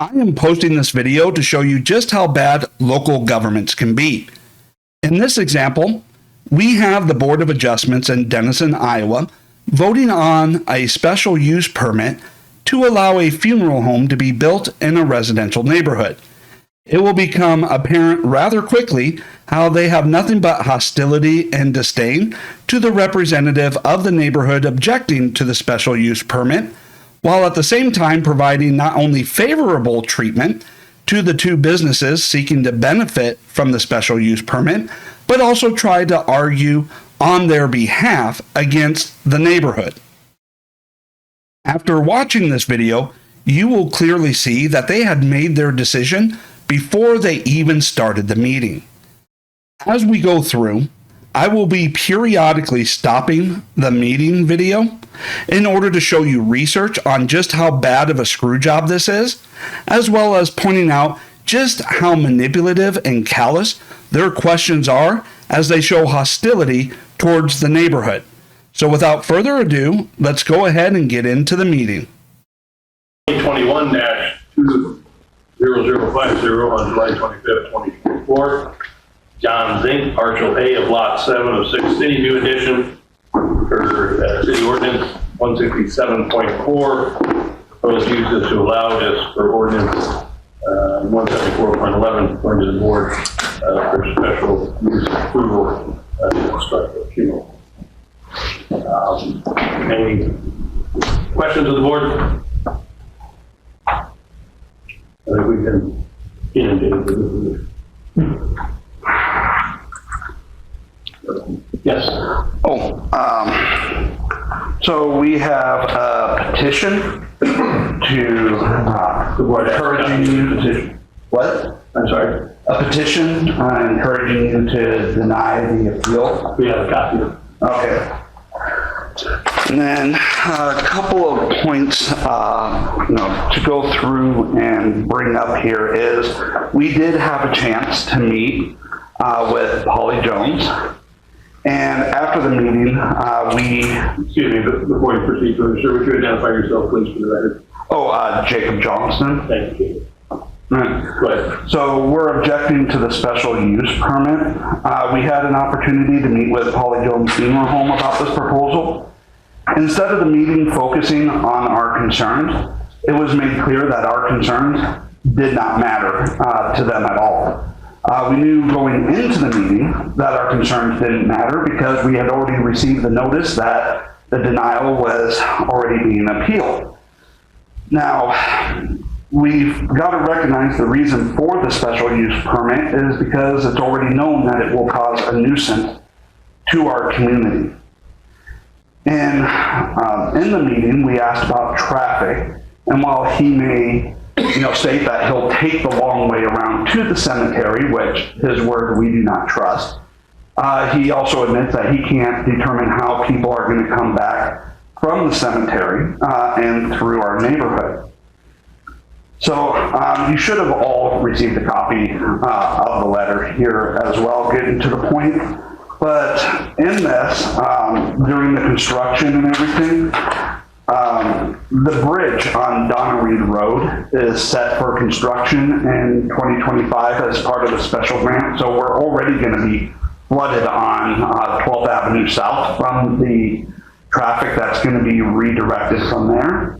I am posting this video to show you just how bad local governments can be. In this example, we have the Board of Adjustments in Denison, Iowa, voting on a special use permit to allow a funeral home to be built in a residential neighborhood. It will become apparent rather quickly how they have nothing but hostility and disdain to the representative of the neighborhood objecting to the special use permit, while at the same time providing not only favorable treatment to the two businesses seeking to benefit from the special use permit, but also try to argue on their behalf against the neighborhood. After watching this video, you will clearly see that they had made their decision before they even started the meeting. As we go through, I will be periodically stopping the meeting video in order to show you research on just how bad of a screw job this is, as well as pointing out just how manipulative and callous their questions are as they show hostility towards the neighborhood. So without further ado, let's go ahead and get into the meeting. 2021-20050 on July 25th, 2024. John Zink, partial A of Lot 7 of 6 City View Edition for City Ordinance 167.4. Proposed uses to allow this for Ordinance 174.11 going to the board for special use approval to construct a funeral. Any questions of the board? I think we can inundate the Yes. So we have a petition to The board encouraging you to, what? I'm sorry. A petition encouraging you to deny the appeal. We have a copy. Okay. And then a couple of points to go through and bring up here is we did have a chance to meet with Pauley Jones. And after the meeting, Excuse me, but before you proceed, sir, would you identify yourself, please, for the record? Jacob Johnston. Thank you. Right. Go ahead. So we're objecting to the special use permit. We had an opportunity to meet with Pauley Jones Funeral Home about this proposal. Instead of the meeting focusing on our concerns, it was made clear that our concerns did not matter to them at all. We knew going into the meeting that our concerns didn't matter because we had already received the notice that the denial was already being appealed. Now, we've got to recognize the reason for the special use permit is because it's already known that it will cause a nuisance to our community. And in the meeting, we asked about traffic, and while he may state that he'll take the long way around to the cemetery, which his word we do not trust, he also admits that he can't determine how people are going to come back from the cemetery and through our neighborhood. So you should have all received a copy of the letter here as well, getting to the point. But in this, during the construction and everything, the bridge on Donna Reed Road is set for construction in 2025 as part of a special grant. So we're already going to be flooded on 12th Avenue South from the traffic that's going to be redirected from there.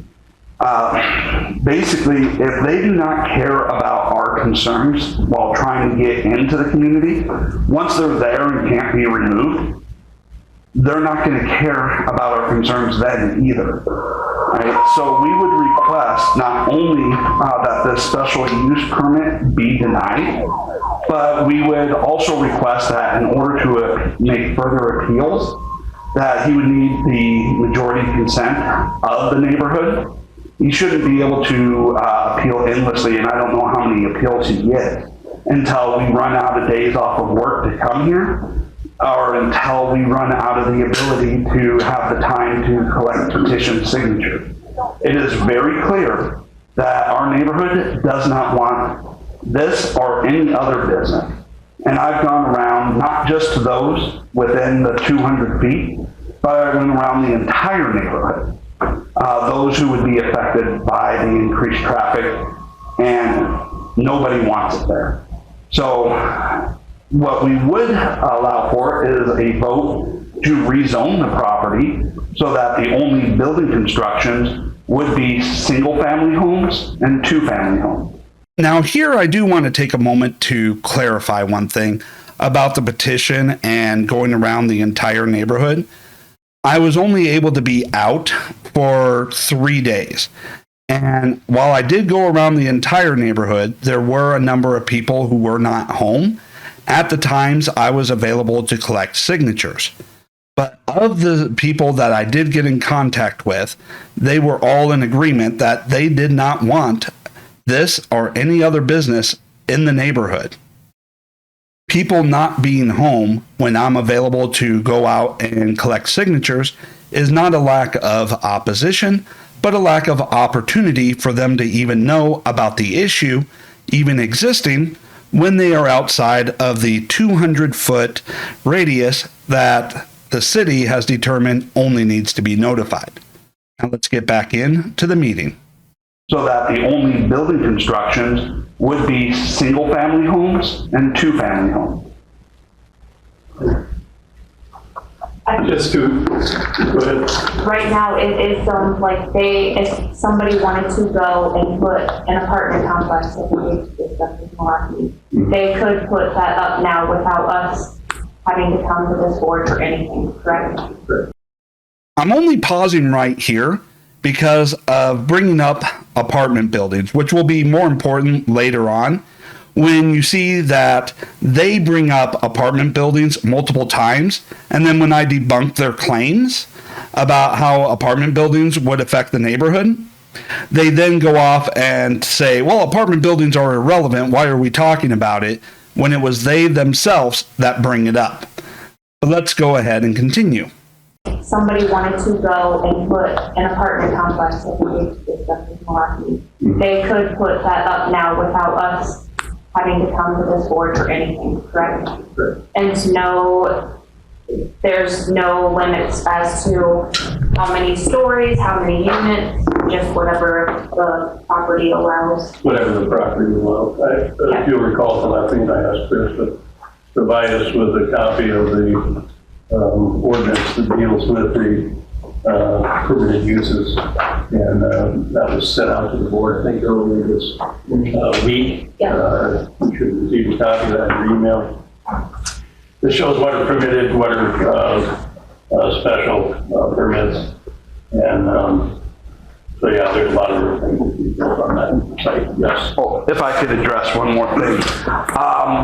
Basically, if they do not care about our concerns while trying to get into the community, once they're there and can't be removed, they're not going to care about our concerns then either. Right? So we would request not only that this special use permit be denied, but we would also request that in order to make further appeals, that he would need the majority consent of the neighborhood. He shouldn't be able to appeal endlessly, and I don't know how many appeals he gets, until we run out of days off of work to come here, or until we run out of the ability to have the time to collect petition signatures. It is very clear that our neighborhood does not want this or any other business. And I've gone around not just to those within the 200 feet, but I went around the entire neighborhood. Those who would be affected by the increased traffic and nobody wants it there. So what we would allow for is a vote to rezone the property so that the only building constructions would be single-family homes and two-family homes. Now, here I do want to take a moment to clarify one thing about the petition and going around the entire neighborhood. I was only able to be out for 3 days. And while I did go around the entire neighborhood, there were a number of people who were not home at the times I was available to collect signatures. But of the people that I did get in contact with, they were all in agreement that they did not want this or any other business in the neighborhood. People not being home when I'm available to go out and collect signatures is not a lack of opposition, but a lack of opportunity for them to even know about the issue even existing when they are outside of the 200-foot radius that the city has determined only needs to be notified. Now let's get back into the meeting. So that the only building constructions would be single-family homes and two-family homes. Just to, go ahead. Right now, it sounds like if somebody wanted to go and put an apartment complex, like we discussed with Milwaukee, they could put that up now without us having to come to this board or anything, correct? I'm only pausing right here because of bringing up apartment buildings, which will be more important later on. When you see that they bring up apartment buildings multiple times, and then when I debunk their claims about how apartment buildings would affect the neighborhood, they then go off and say, well, apartment buildings are irrelevant. Why are we talking about it? When it was they themselves that bring it up. But let's go ahead and continue. Somebody wanted to go and put an apartment complex, like we discussed with Milwaukee, they could put that up now without us having to come to this board or anything, correct? And there's no limits as to how many stories, how many units, just whatever the property allows. Whatever the property allows. If you'll recall from that thing, I asked Chris to provide us with a copy of the ordinance that deals with the permitted uses, and that was sent out to the board, I think, earlier this week. You should receive a copy of that in your email. This shows what are permitted, what are special permits, and so yeah, there's a lot of things on that site. Yes. Oh, if I could address one more thing.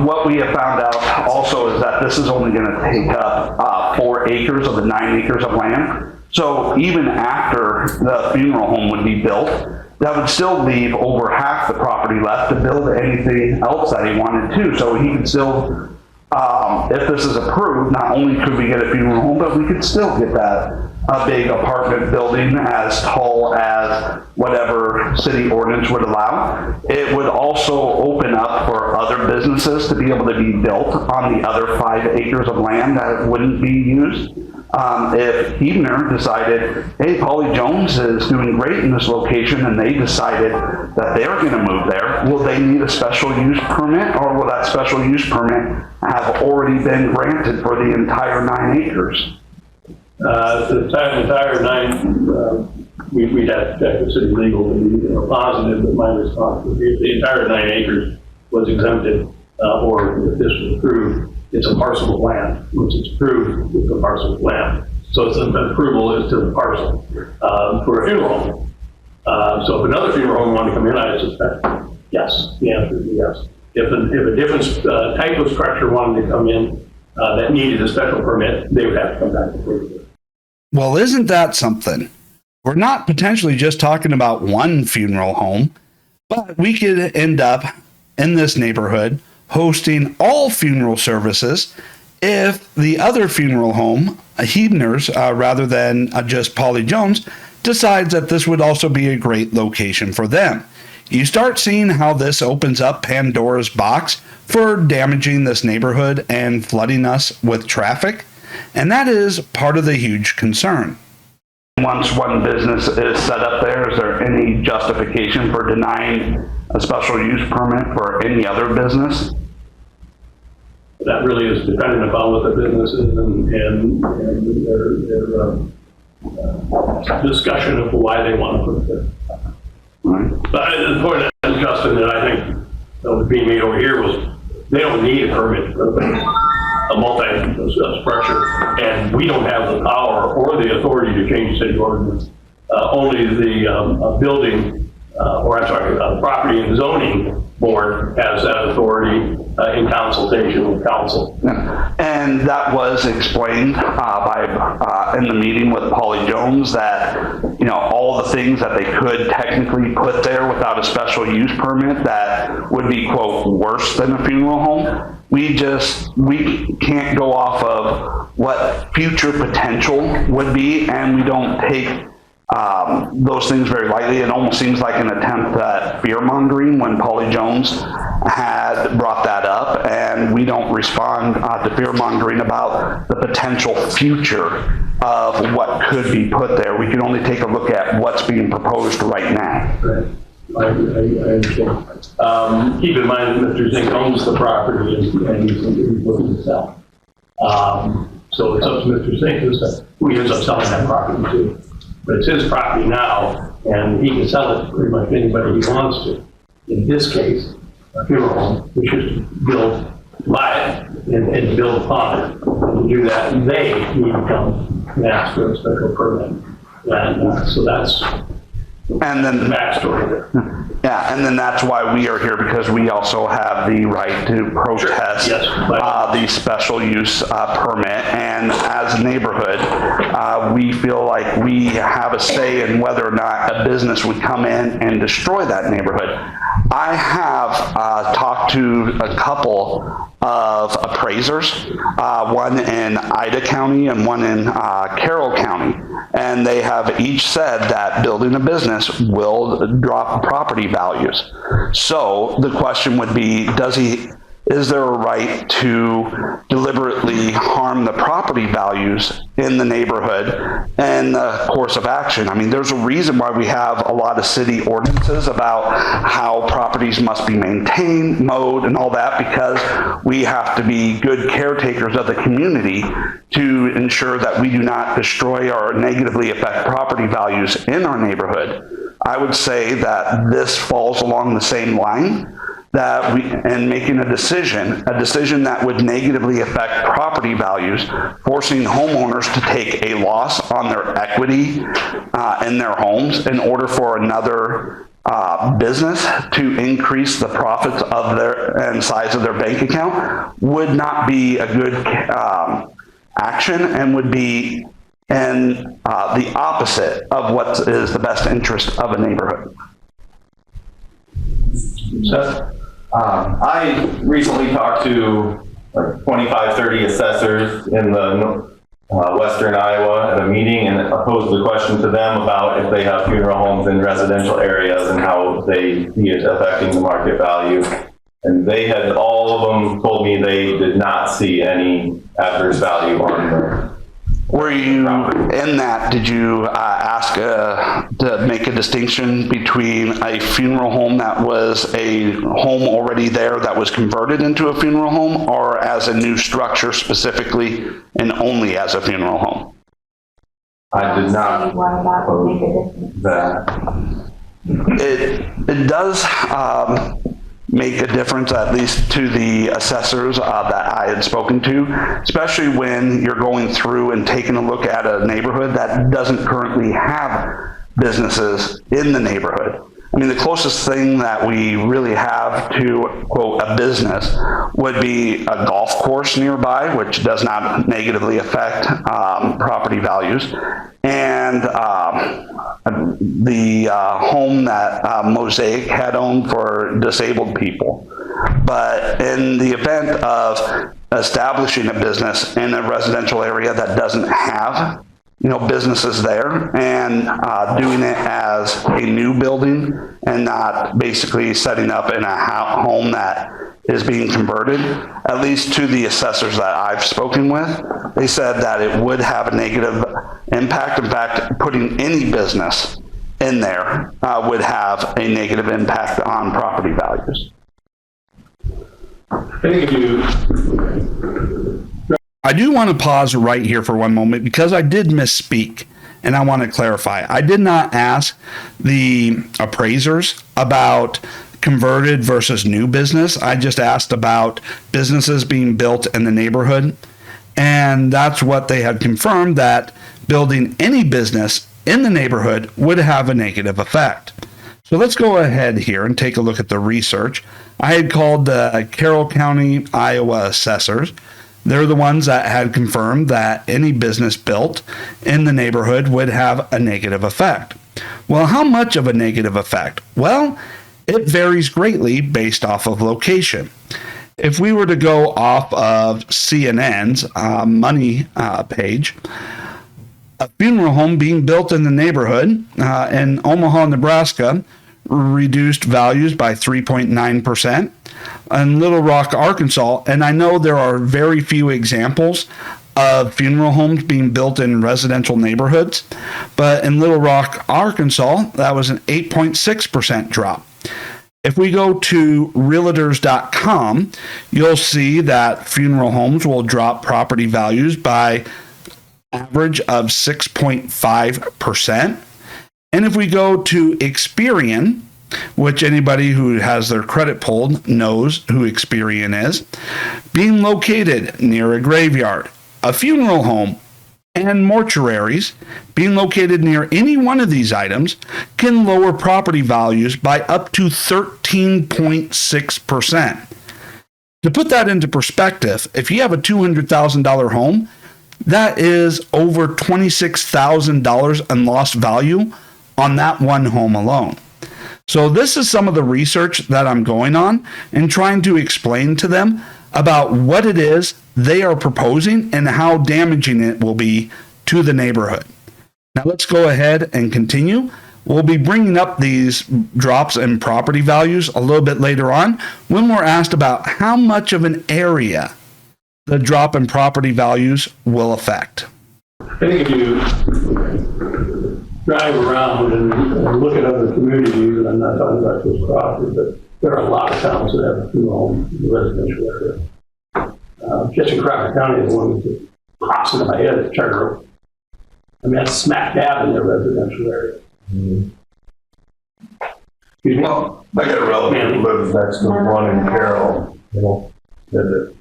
What we have found out also is that this is only going to take up 4 acres of the 9 acres of land. So even after the funeral home would be built, that would still leave over half the property left to build anything else that he wanted to. So he could still, if this is approved, not only could we get a funeral home, but we could still get that a big apartment building as tall as whatever city ordinance would allow. It would also open up for other businesses to be able to be built on the other 5 acres of land that wouldn't be used. If Hebner decided, hey, Pauley Jones is doing great in this location, and they decided that they're going to move there, will they need a special use permit, or will that special use permit have already been granted for the entire 9 acres? The entire 9, we'd have to check the city legal to be positive, but my response would be if the entire 9 acres was exempted, or if this was approved, it's a parcel of land. Once it's approved, it's a parcel of land. So it's an approval is to the parcel for a funeral home. So if another funeral home wanted to come in, I suspect yes. The answer is yes. If a different type of structure wanted to come in that needed a special permit, they would have to come back to approve it. Well, isn't that something? We're not potentially just talking about one funeral home, but we could end up in this neighborhood hosting all funeral services if the other funeral home, Hebner's, rather than just Pauley Jones, decides that this would also be a great location for them. You start seeing how this opens up Pandora's box for damaging this neighborhood and flooding us with traffic, and that is part of the huge concern. once one business is set up there, is there any justification for denying a special use permit for any other business? That really is dependent upon what the business is and their discussion of why they want to put it there. Right. But the point, Justin, that I think that was being made over here was they don't need a permit for a multi-structure, and we don't have the power or the authority to change city ordinance. Only the property and zoning board has that authority in consultation with council. Yeah. And that was explained in the meeting with Pauley Jones that, all the things that they could technically put there without a special use permit that would be, quote, worse than a funeral home. We can't go off of what future potential would be, and we don't take those things very lightly. It almost seems like an attempt at fear mongering when Pauley Jones had brought that up, and we don't respond to fear mongering about the potential future of what could be put there. We can only take a look at what's being proposed right now. Right. I understand. Keep in mind that Mr. Zink owns the property and he's looking to sell. So it's up to Mr. Zink who ends up selling that property to. But it's his property now, and he can sell it to pretty much anybody he wants to. In this case, a funeral home, which is buy it and build upon it. And to do that, they need to come and ask for a special permit. And so that's And then the backstory there. Yeah, and then that's why we are here, because we also have the right to protest Yes. the special use permit. And as a neighborhood, we feel like we have a say in whether or not a business would come in and destroy that neighborhood. I have talked to a couple of appraisers, one in Ida County and one in Carroll County, and they have each said that building a business will drop property values. So the question would be, is there a right to deliberately harm the property values in the neighborhood in the course of action? I mean, there's a reason why we have a lot of city ordinances about how properties must be maintained, mowed, and all that, because we have to be good caretakers of the community to ensure that we do not destroy or negatively affect property values in our neighborhood. I would say that this falls along the same line, that and making a decision that would negatively affect property values, forcing homeowners to take a loss on their equity in their homes in order for another business to increase the profits of and size of their bank account, would not be a good action, and would be in the opposite of what is the best interest of a neighborhood. Seth? I recently talked to 25, 30 assessors in the Western Iowa at a meeting, and posed the question to them about if they have funeral homes in residential areas and how they see it affecting the market value. And they had, all of them told me they did not see any adverse value on the. Were you in that, did you ask to make a distinction between a funeral home that was a home already there that was converted into a funeral home, or as a new structure specifically and only as a funeral home? I did not. Why that would make a difference. That. It does make a difference, at least to the assessors that I had spoken to, especially when you're going through and taking a look at a neighborhood that doesn't currently have businesses in the neighborhood. I mean, the closest thing that we really have to, quote, a business would be a golf course nearby, which does not negatively affect property values, and the home that Mosaic had owned for disabled people. But in the event of establishing a business in a residential area that doesn't have businesses there, and doing it as a new building and not basically setting up in a home that is being converted, at least to the assessors that I've spoken with, they said that it would have a negative impact. In fact, putting any business in there would have a negative impact on property values. I think if you, I do want to pause right here for one moment because I did misspeak and I want to clarify. I did not ask the appraisers about converted versus new business. I just asked about businesses being built in the neighborhood. And that's what they had confirmed, that building any business in the neighborhood would have a negative effect. So let's go ahead here and take a look at the research. I had called the Carroll County, Iowa assessors. They're the ones that had confirmed that any business built in the neighborhood would have a negative effect. Well, how much of a negative effect? Well, it varies greatly based off of location. If we were to go off of CNN's money page, a funeral home being built in the neighborhood in Omaha, Nebraska, reduced values by 3.9%. In Little Rock, Arkansas, and I know there are very few examples of funeral homes being built in residential neighborhoods, but in Little Rock, Arkansas, that was an 8.6% drop. If we go to realtors.com, you'll see that funeral homes will drop property values by average of 6.5%. And if we go to Experian, which anybody who has their credit pulled knows who Experian is, being located near a graveyard, a funeral home, and mortuaries, being located near any one of these items can lower property values by up to 13.6%. To put that into perspective, if you have a $200,000 home, that is over $26,000 in lost value on that one home alone. So this is some of the research that I'm going on and trying to explain to them about what it is they are proposing and how damaging it will be to the neighborhood. Now let's go ahead and continue. We'll be bringing up these drops in property values a little bit later on when we're asked about how much of an area the drop in property values will affect. I think if you drive around and look at other communities, and I'm not talking about this property, but there are a lot of towns that have funeral homes in the residential area. Just in Crawford County is the one that pops into my head, Charter Oak. I mean, that's smack dab in their residential area. Mm-hmm. Excuse me? Well, I got a relative who lives next to one in Carroll, you know, that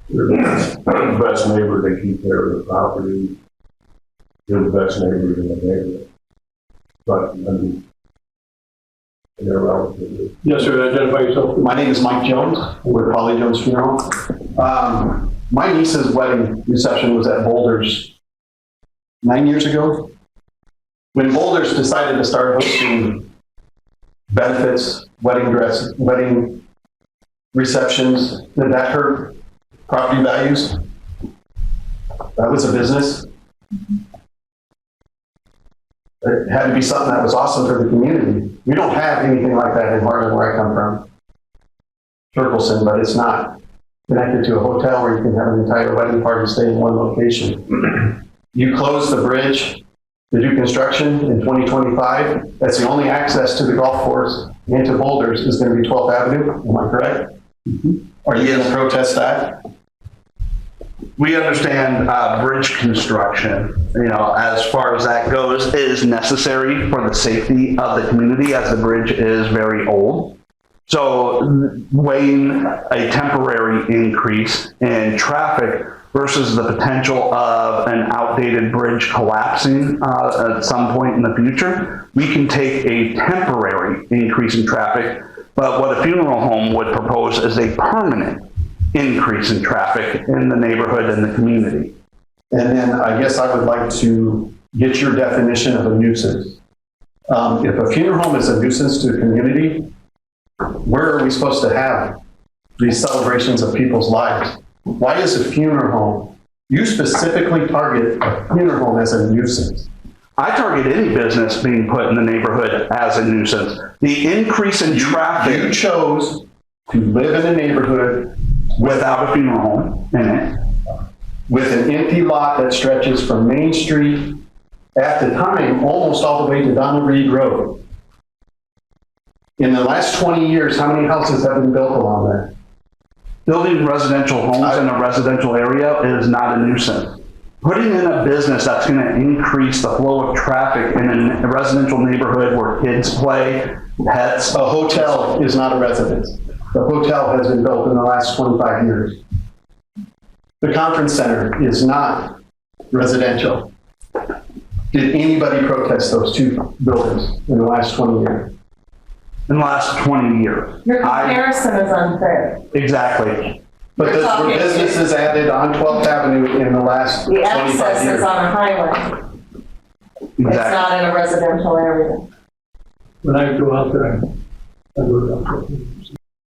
they're the best neighbor, they keep care of the property. They're the best neighbors in the neighborhood. But, I mean, they're relatively. Yes, sir, identify yourself. My name is Mike Jones. I'm with Pauley Jones Funeral Home. My niece's wedding reception was at Boulders 9 years ago. When Boulders decided to start hosting benefits, wedding receptions, did that hurt property values? That was a business. It had to be something that was awesome for the community. We don't have anything like that in Marvin, where I come from. Turkelson, but it's not connected to a hotel where you can have an entire wedding party stay in one location. You close the bridge to do construction in 2025. That's the only access to the golf course and to Boulders is going to be 12th Avenue. Am I correct? Are you going to protest that? We understand bridge construction, as far as that goes, is necessary for the safety of the community as the bridge is very old. So weighing a temporary increase in traffic versus the potential of an outdated bridge collapsing at some point in the future, we can take a temporary increase in traffic, but what a funeral home would propose is a permanent increase in traffic in the neighborhood and the community. And then I guess I would like to get your definition of a nuisance. If a funeral home is a nuisance to the community, where are we supposed to have these celebrations of people's lives? Why is a funeral home, you specifically target a funeral home as a nuisance? I target any business being put in the neighborhood as a nuisance. The increase in traffic. You chose to live in a neighborhood without a funeral home in it. with an empty lot that stretches from Main Street, at the time, almost all the way to Donald Reed Road. In the last 20 years, how many houses have been built along there? Building residential homes in a residential area is not a nuisance. Putting in a business that's going to increase the flow of traffic in a residential neighborhood where kids play, pets. A hotel is not a residence. The hotel has been built in the last 25 years. The conference center is not residential. Did anybody protest those two buildings in the last 20 years? In the last 20 years. Your comparison is unfair. Exactly. But You're there were talking- businesses added on 12th Avenue in the last The 25 access years. is on a highway. It's Exactly. not in a residential area. When I go out there, I go out there.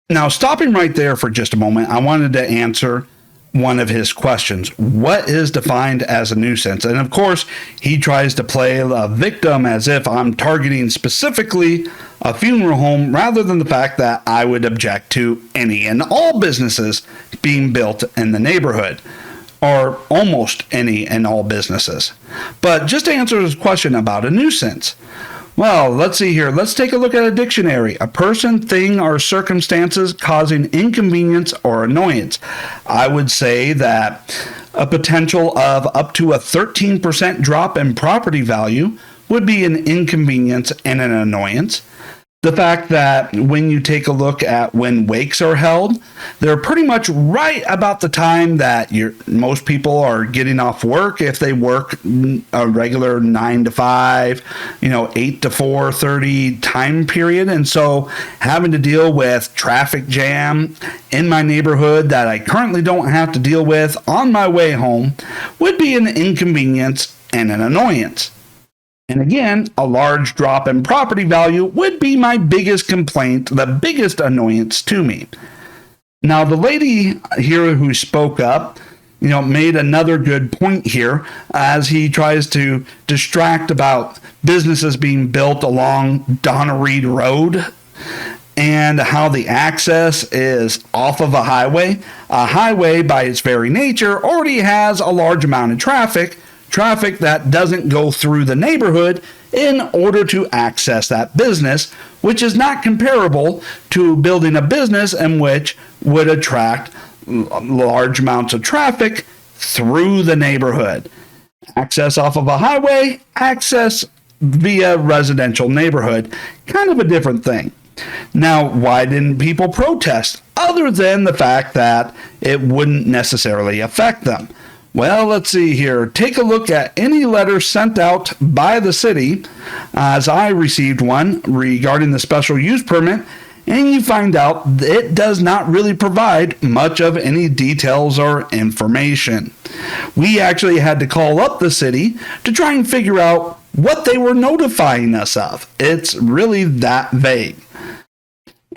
Now, stopping right there for just a moment, I wanted to answer one of his questions. What is defined as a nuisance? And of course, he tries to play a victim as if I'm targeting specifically a funeral home rather than the fact that I would object to any and all businesses being built in the neighborhood, or almost any and all businesses. But just to answer his question about a nuisance, well, let's see here. Let's take a look at a dictionary. A person, thing, or circumstances causing inconvenience or annoyance. I would say that a potential of up to a 13% drop in property value would be an inconvenience and an annoyance. The fact that when you take a look at when wakes are held, they're pretty much right about the time that most people are getting off work if they work a regular 9 to 5, 8 to 4:30 time period. And so having to deal with traffic jam in my neighborhood that I currently don't have to deal with on my way home would be an inconvenience and an annoyance. And again, a large drop in property value would be my biggest complaint, the biggest annoyance to me. Now, the lady here who spoke up, made another good point here as he tries to distract about businesses being built along Donald Reed Road and how the access is off of a highway. A highway, by its very nature, already has a large amount of traffic that doesn't go through the neighborhood in order to access that business, which is not comparable to building a business in which would attract large amounts of traffic through the neighborhood. Access off of a highway, access via residential neighborhood, kind of a different thing. Now, why didn't people protest other than the fact that it wouldn't necessarily affect them? Well, let's see here. Take a look at any letter sent out by the city, as I received one regarding the special use permit, and you find out it does not really provide much of any details or information. We actually had to call up the city to try and figure out what they were notifying us of. It's really that vague.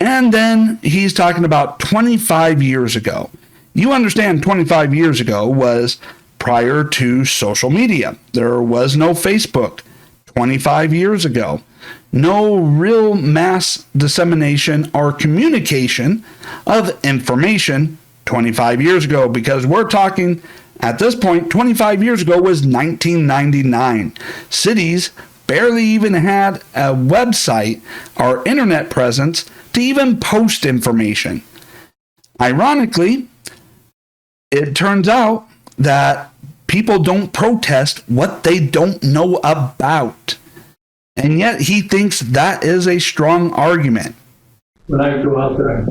And then he's talking about 25 years ago. You understand 25 years ago was prior to social media. There was no Facebook 25 years ago. No real mass dissemination or communication of information 25 years ago, because we're talking at this point, 25 years ago was 1999. Cities barely even had a website or internet presence to even post information. Ironically, it turns out that people don't protest what they don't know about. And yet he thinks that is a strong argument. When I go out there, I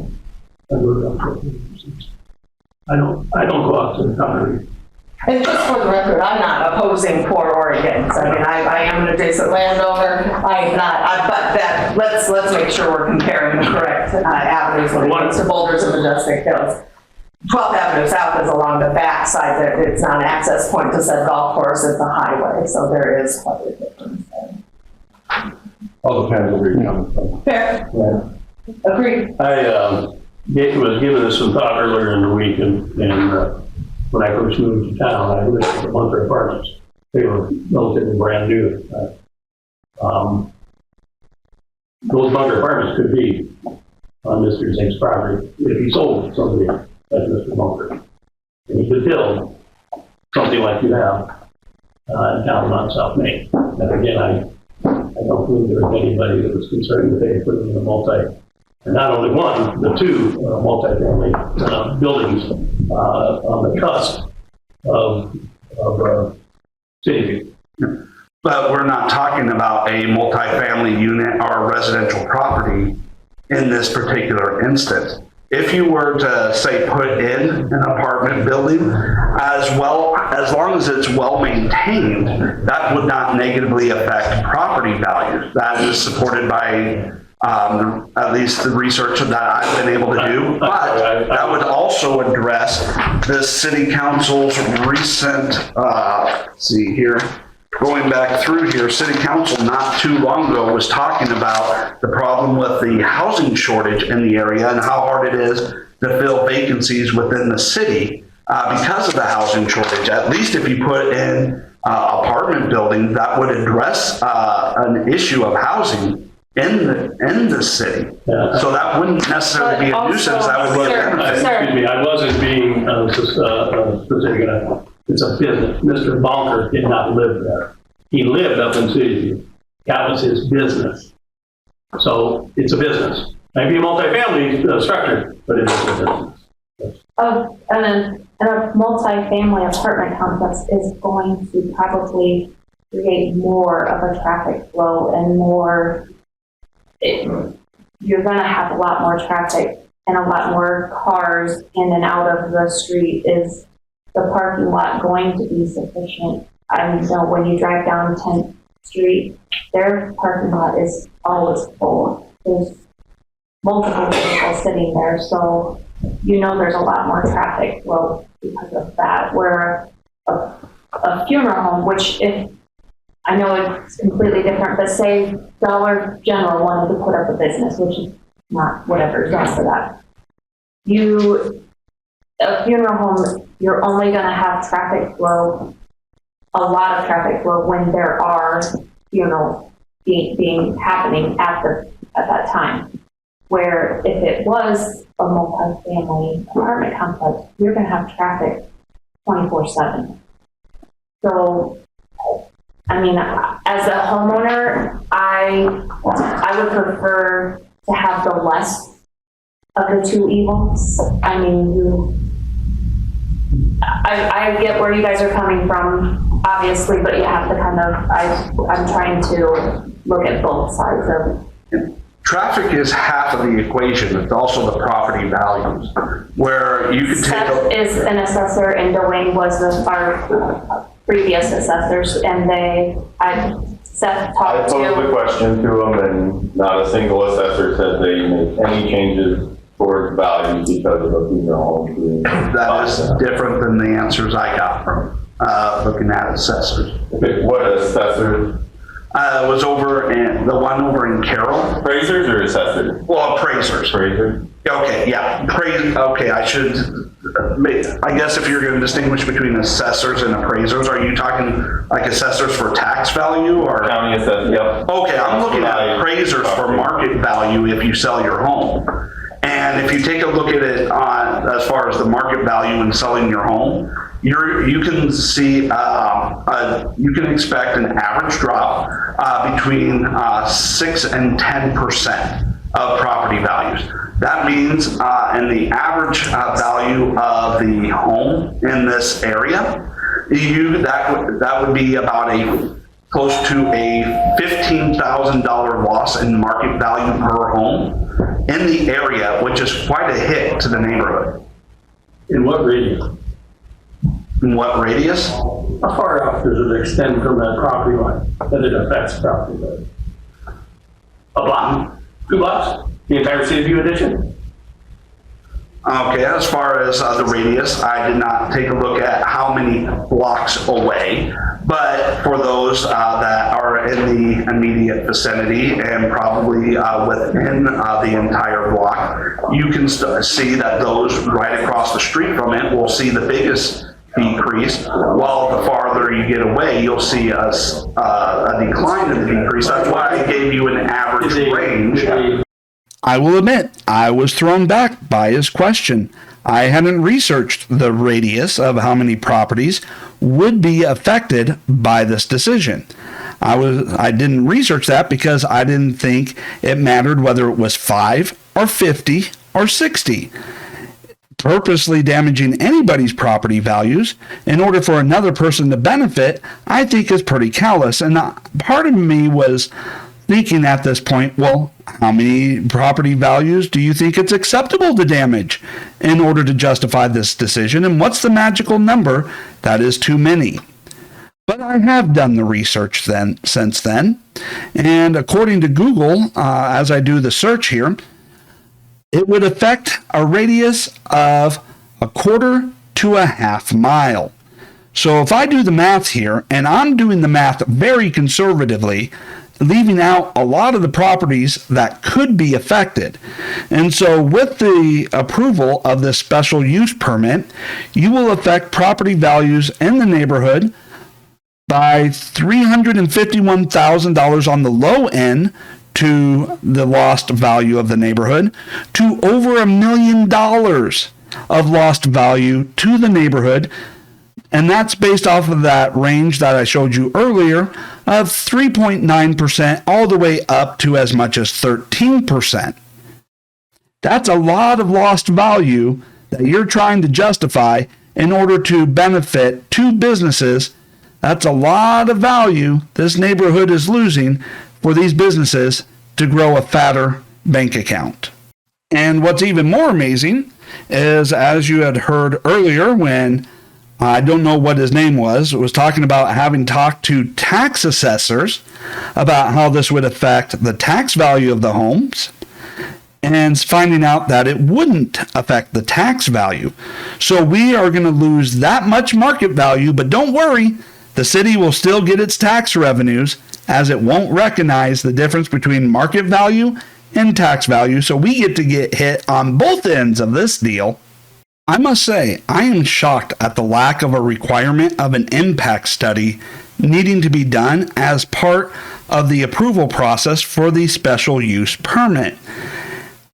go out there. I don't go out to the country. And just for the record, I'm not opposing Port Oregons. I mean, I am an adjacent landowner. I'm not, but let's make sure we're comparing the correct avenues when it comes to Boulders and Majestic Hills. 12th Avenue South is along the back side. That it's not an access point to said golf course. It's a highway, so there is quite a difference there. All depends on where you're coming from. Fair. Yeah. Agreed. I was giving this some thought earlier in the week, and when I first moved to town, I lived in Bunker Apartments. They were relatively brand new. Those Bunker Apartments could be on Mr. Zink's property if he sold somebody like Mr. Bunker. And he could build something like you have down on South Main. And again, I don't believe there was anybody that was concerned that they put in and not only one, the two multifamily buildings on the cusp of City View. But we're not talking about a multifamily unit or a residential property in this particular instance. If you were to, say, put in an apartment building, as long as it's well maintained, that would not negatively affect property values. That is supported by at least the research that I've been able to do. But that would also address the city council's recent, let's see here, going back through here, city council not too long ago was talking about the problem with the housing shortage in the area and how hard it is to fill vacancies within the city because of the housing shortage. At least if you put in apartment buildings, that would address an issue of housing in the city. Yeah. So that wouldn't necessarily be a nuisance, that would be a benefit. Excuse me, I wasn't being specific enough. It's a business. Mr. Bonker did not live there. He lived up in City View. That was his business. So it's a business. Maybe a multifamily structure, but it is a business. And a multi-family apartment complex is going to probably create more of a traffic flow and more, you're going to have a lot more traffic and a lot more cars in and out of the street. Is the parking lot going to be sufficient? I know when you drive down 10th Street, their parking lot is always full. There's multiple vehicles sitting there, so you know there's a lot more traffic flow because of that. Where a funeral home, which if I know it's completely different, but say Dollar General wanted to put up a business, which is not whatever is done for that. A funeral home, you're only going to have traffic flow, a lot of traffic flow when there are funerals being happening at that time. Where if it was a multi-family apartment complex, you're going to have traffic 24/7. So, I mean, as a homeowner, I would prefer to have the less of the two evils. I mean, I get where you guys are coming from, obviously, but you have to kind of, I'm trying to look at both sides of it. Traffic is half of the equation. It's also the property values, where you can take Seth is an assessor, and Dwayne was our previous assessors, and Seth I talked posed the to. question to them, and not a single assessor said they made any changes towards value because of a funeral home being. That is different than the answers I got from looking at assessors. What assessors? It was the one over in Carroll. Appraisers or assessors? Well, appraisers. Appraisers. Okay, yeah. Okay, I guess if you're going to distinguish between assessors and appraisers, are you talking like assessors for tax value or? County assessors, yep. Okay, I'm looking at appraisers for market value if you sell your home. And if you take a look at it as far as the market value in selling your home, you can see, you can expect an average drop between 6 and 10% of property values. That means in the average value of the home in this area, that would be about close to a $15,000 loss in market value per home in the area, which is quite a hit to the neighborhood. In what radius? In what radius? How far out does it extend from that property line that it affects property value? A block? 2 blocks? The entire City View addition? Okay, as far as the radius, I did not take a look at how many blocks away, but for those that are in the immediate vicinity and probably within the entire block, you can see that those right across the street from it will see the biggest decrease, while the farther you get away, you'll see a decline in the decrease. That's why I gave you an average range. I will admit, I was thrown back by his question. I hadn't researched the radius of how many properties would be affected by this decision. I didn't research that because I didn't think it mattered whether it was 5 or 50 or 60. Purposely damaging anybody's property values in order for another person to benefit, I think is pretty callous. And part of me was thinking at this point, well, how many property values do you think it's acceptable to damage in order to justify this decision? And what's the magical number that is too many? But I have done the research since then. And according to Google, as I do the search here, it would affect a radius of 1/4 to a 1/2 mile. So if I do the math here, and I'm doing the math very conservatively, leaving out a lot of the properties that could be affected. And so with the approval of this special use permit, you will affect property values in the neighborhood by $351,000 on the low end to the lost value of the neighborhood, to over $1 million of lost value to the neighborhood. And that's based off of that range that I showed you earlier of 3.9% all the way up to as much as 13%. That's a lot of lost value that you're trying to justify in order to benefit two businesses. That's a lot of value this neighborhood is losing for these businesses to grow a fatter bank account. And what's even more amazing is, as you had heard earlier when I don't know what his name was talking about having talked to tax assessors about how this would affect the tax value of the homes, and finding out that it wouldn't affect the tax value. So we are going to lose that much market value, but don't worry, the city will still get its tax revenues, as it won't recognize the difference between market value and tax value. So we get to get hit on both ends of this deal. I must say, I am shocked at the lack of a requirement of an impact study needing to be done as part of the approval process for the special use permit.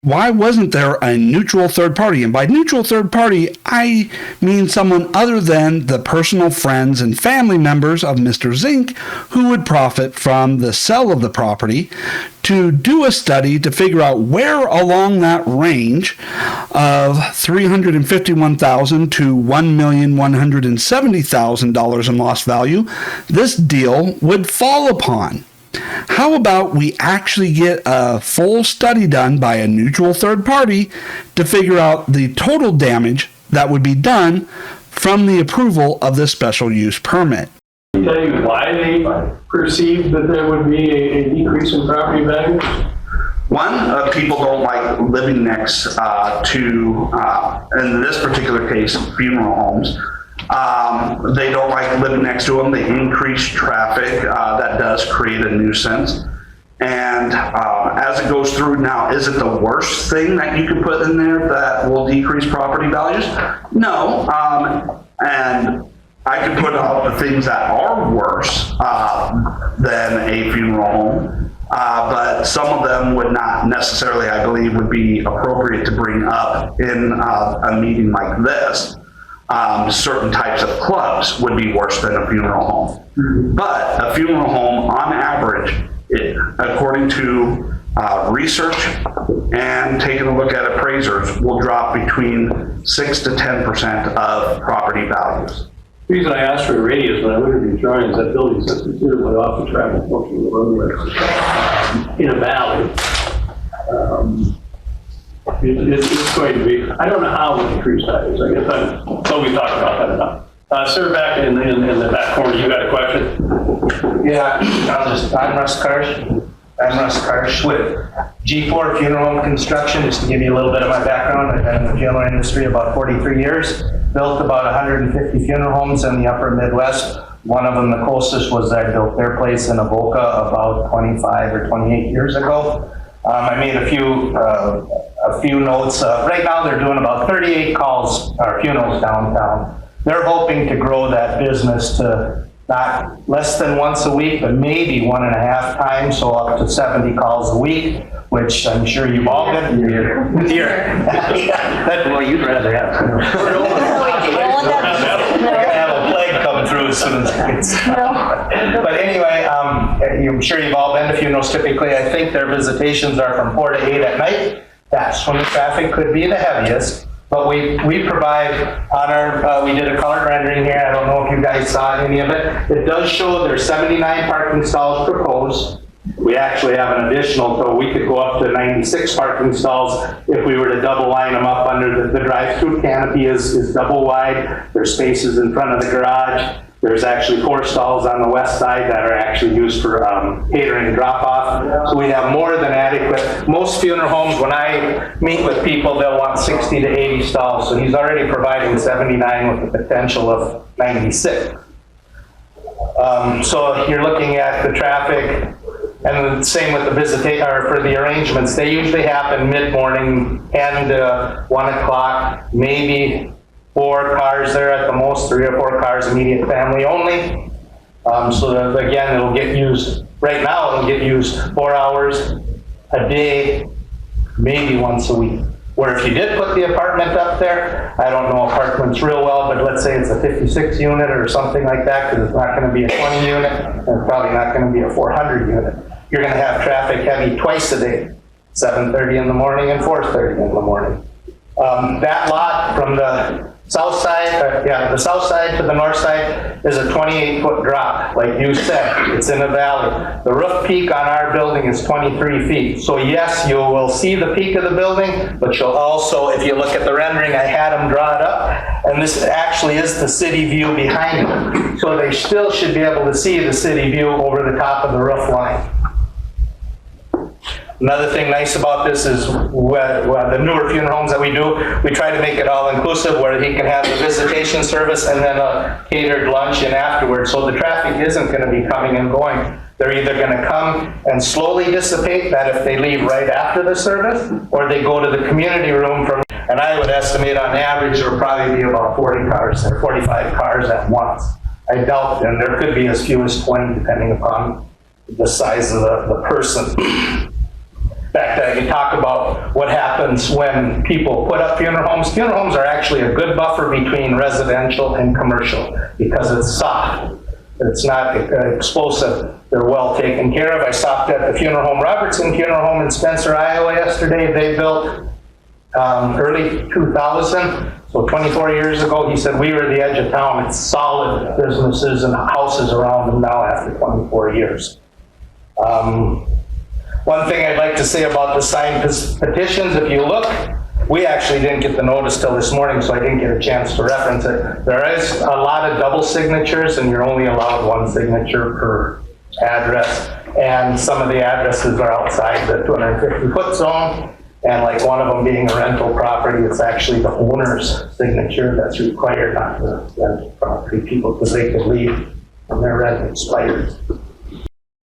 Why wasn't there a neutral third party? And by neutral third party, I mean someone other than the personal friends and family members of Mr. Zink who would profit from the sale of the property, to do a study to figure out where along that range of $351,000 to $1,170,000 in lost value this deal would fall upon. How about we actually get a full study done by a neutral third party to figure out the total damage that would be done from the approval of this special use permit? Can you tell you why they perceived that there would be a decrease in property values? One, people don't like living next to, in this particular case, funeral homes. They don't like living next to them. They increase traffic. That does create a nuisance. And as it goes through now, is it the worst thing that you can put in there that will decrease property values? No. And I could put out the things that are worse than a funeral home. But some of them would not necessarily, I believe, would be appropriate to bring up in a meeting like this. Certain types of clubs would be worse than a funeral home. But a funeral home, on average, according to research and taking a look at appraisers, will drop between 6 to 10% of property values. The reason I asked for a radius when I looked at these drawings, that building sits considerably off the traffic function of the roadway in a valley. It's going to be, I don't know how we increase values. I guess so we talked about that enough. Sir, back in the back corner, you got a question? Yeah, I'm Russ Karsh with G4 Funeral Home Construction. Just to give you a little bit of my background, I've been in the funeral industry about 43 years, built about 150 funeral homes in the upper Midwest. One of them, the closest, was I built their place in Avoca about 25 or 28 years ago. I made a few notes. Right now they're doing about 38 calls or funerals downtown. They're hoping to grow that business to not less than once a week, but maybe 1.5 times, so up to 70 calls a week. which I'm sure you've all been here. Well, you'd rather have. We're gonna have a plague come through as soon as it gets. But anyway, I'm sure you've all been to funerals. Typically, I think their visitations are from 4 to 8 at night. That's when the traffic could be the heaviest. But we provide on our, we did a colored rendering here. I don't know if you guys saw any of it. It does show there's 79 parking stalls proposed. We actually have an additional, so we could go up to 96 parking stalls if we were to double line them up under the drive-through canopy is double wide. There's spaces in front of the garage. There's actually 4 stalls on the west side that are actually used for catering drop-off. So we have more than adequate. Most funeral homes, when I meet with people, they'll want 60 to 80 stalls. So he's already providing 79 with the potential of 96. So you're looking at the traffic, and the same with the visitation, or for the arrangements. They usually happen mid-morning, 10 to 1 o'clock, maybe 4 cars there at the most, 3 or 4 cars, immediate family only. So that, again, it'll get used, right now it'll get used 4 hours a day, maybe once a week. Where if you did put the apartment up there, I don't know apartments real well, but let's say it's a 56 unit or something like that, because it's not going to be a 20 unit, and it's probably not going to be a 400 unit. You're going to have traffic heavy twice a day, 7:30 in the morning and 4:30 in the morning. That lot from the south side, the south side to the north side is a 28-foot drop. Like you said, it's in a valley. The roof peak on our building is 23 feet. So yes, you will see the peak of the building, but you'll also, if you look at the rendering, I had them draw it up, and this actually is the city view behind it. So they still should be able to see the city view over the top of the roof line. Another thing nice about this is the newer funeral homes that we do, we try to make it all inclusive where he can have the visitation service and then a catered lunch and afterwards. So the traffic isn't going to be coming and going. They're either going to come and slowly dissipate that if they leave right after the service, or they go to the community room from, and I would estimate on average there will probably be about 40 cars or 45 cars at once. I doubt, and there could be as few as 20 depending upon the size of the person. In fact, I can talk about what happens when people put up funeral homes. Funeral homes are actually a good buffer between residential and commercial because it's soft. It's not explosive. They're well taken care of. I stopped at the funeral home, Robertson Funeral Home in Spencer, Iowa yesterday. They built early 2000, so 24 years ago. He said, we were the edge of town. It's solid businesses and houses around them now after 24 years. One thing I'd like to say about the signed petitions, if you look, we actually didn't get the notice till this morning, so I didn't get a chance to reference it. There is a lot of double signatures, and you're only allowed 1 signature per address. And some of the addresses are outside the 250-foot zone. And like one of them being a rental property, it's actually the owner's signature that's required, not the rental property people, because they could leave when their rent expires.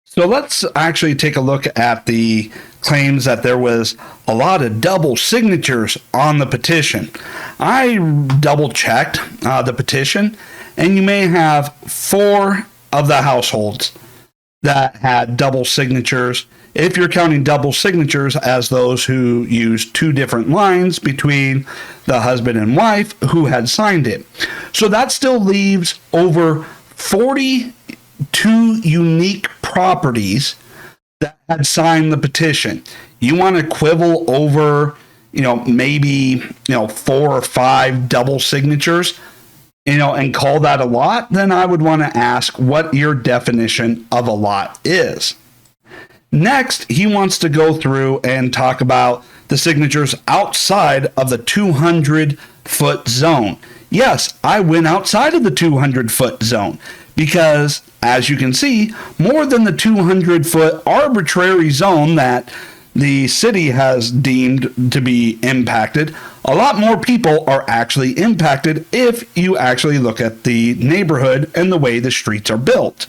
So let's actually take a look at the claims that there was a lot of double signatures on the petition. I double checked the petition, and you may have 4 of the households that had double signatures, if you're counting double signatures as those who used 2 different lines between the husband and wife who had signed it. So that still leaves over 42 unique properties that had signed the petition. You want to quibble over, maybe, 4 or 5 double signatures, and call that a lot, then I would want to ask what your definition of a lot is. Next, he wants to go through and talk about the signatures outside of the 200-foot zone. Yes, I went outside of the 200-foot zone because, as you can see, more than the 200-foot arbitrary zone that the city has deemed to be impacted, a lot more people are actually impacted if you actually look at the neighborhood and the way the streets are built.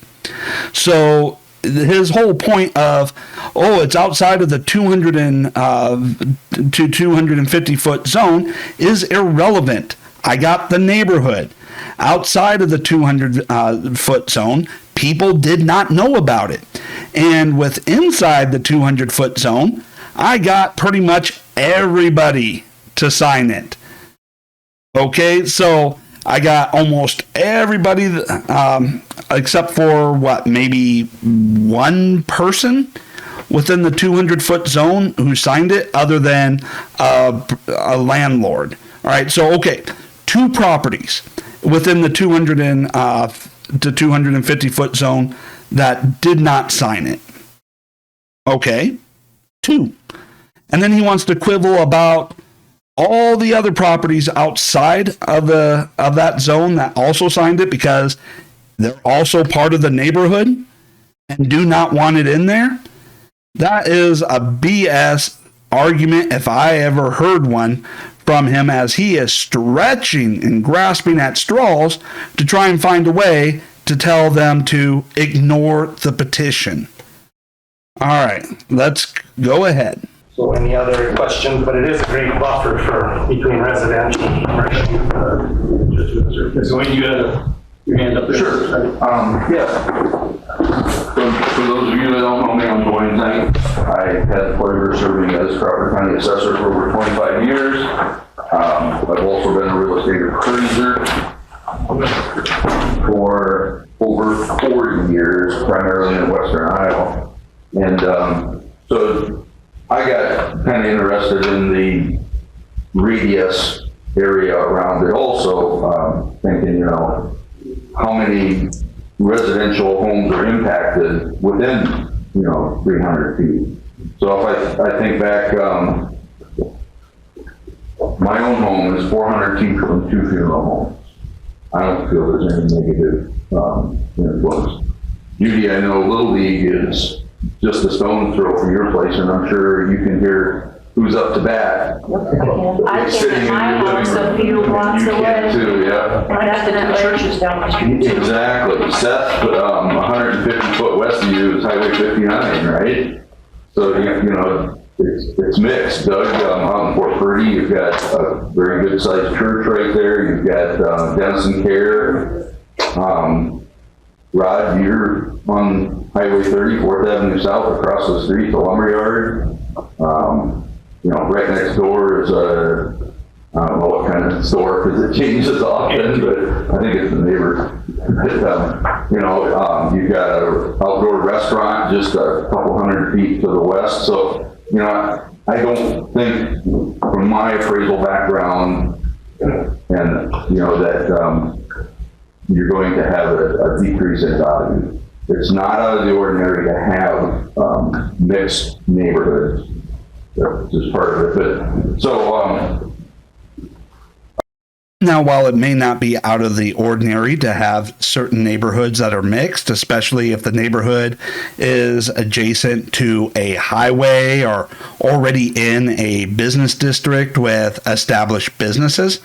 So his whole point of, it's outside of the 250-foot zone is irrelevant. I got the neighborhood. Outside of the 200-foot zone, people did not know about it. And with inside the 200-foot zone, I got pretty much everybody to sign it. Okay, so I got almost everybody, except for maybe one person within the 200-foot zone who signed it, other than a landlord. All right, so okay, 2 properties within the 200 to 250-foot zone that did not sign it. Okay, 2. And then he wants to quibble about all the other properties outside of that zone that also signed it because they're also part of the neighborhood and do not want it in there. That is a BS argument if I ever heard one from him, as he is stretching and grasping at straws to try and find a way to tell them to ignore the petition. All right, let's go ahead. So any other questions? But it is a great buffer between residential and commercial. So when you had your hand up there. Sure. Yeah. For those of you that don't know me, I'm Dwayne Zank. I had the pleasure of serving as Crawford County Assessor for over 25 years. I've also been a real estate appraiser for over 40 years, primarily in western Iowa. And so I got kind of interested in the radius area around it also, thinking, how many residential homes are impacted within, 300 feet. So if I think back, my own home is 400 feet from 2 funeral homes. I don't feel there's any negative influence. Judy, I know Little League is just a stone throw from your place, and I'm sure you can hear who's up to bat. I came in my house a few blocks You away. can too, yeah. Definitely. Churches down the street. Exactly. Seth, 150 foot west of you is Highway 59, right? So, it's mixed. Doug, out in Fort Purdy, you've got a very good sized church right there. You've got Denison Care. Rod, you're on Highway 30, 4th Avenue South, across the street, the lumberyard. Right next door is I don't know what kind of store, because it changes often, but I think it's the neighbors. You've got an outdoor restaurant just a couple hundred feet to the west. So, I don't think, from my appraisal background, and, that you're going to have a decrease in value. It's not out of the ordinary to have mixed neighborhoods. That's just part of it. But, so, Now, while it may not be out of the ordinary to have certain neighborhoods that are mixed, especially if the neighborhood is adjacent to a highway or already in a business district with established businesses,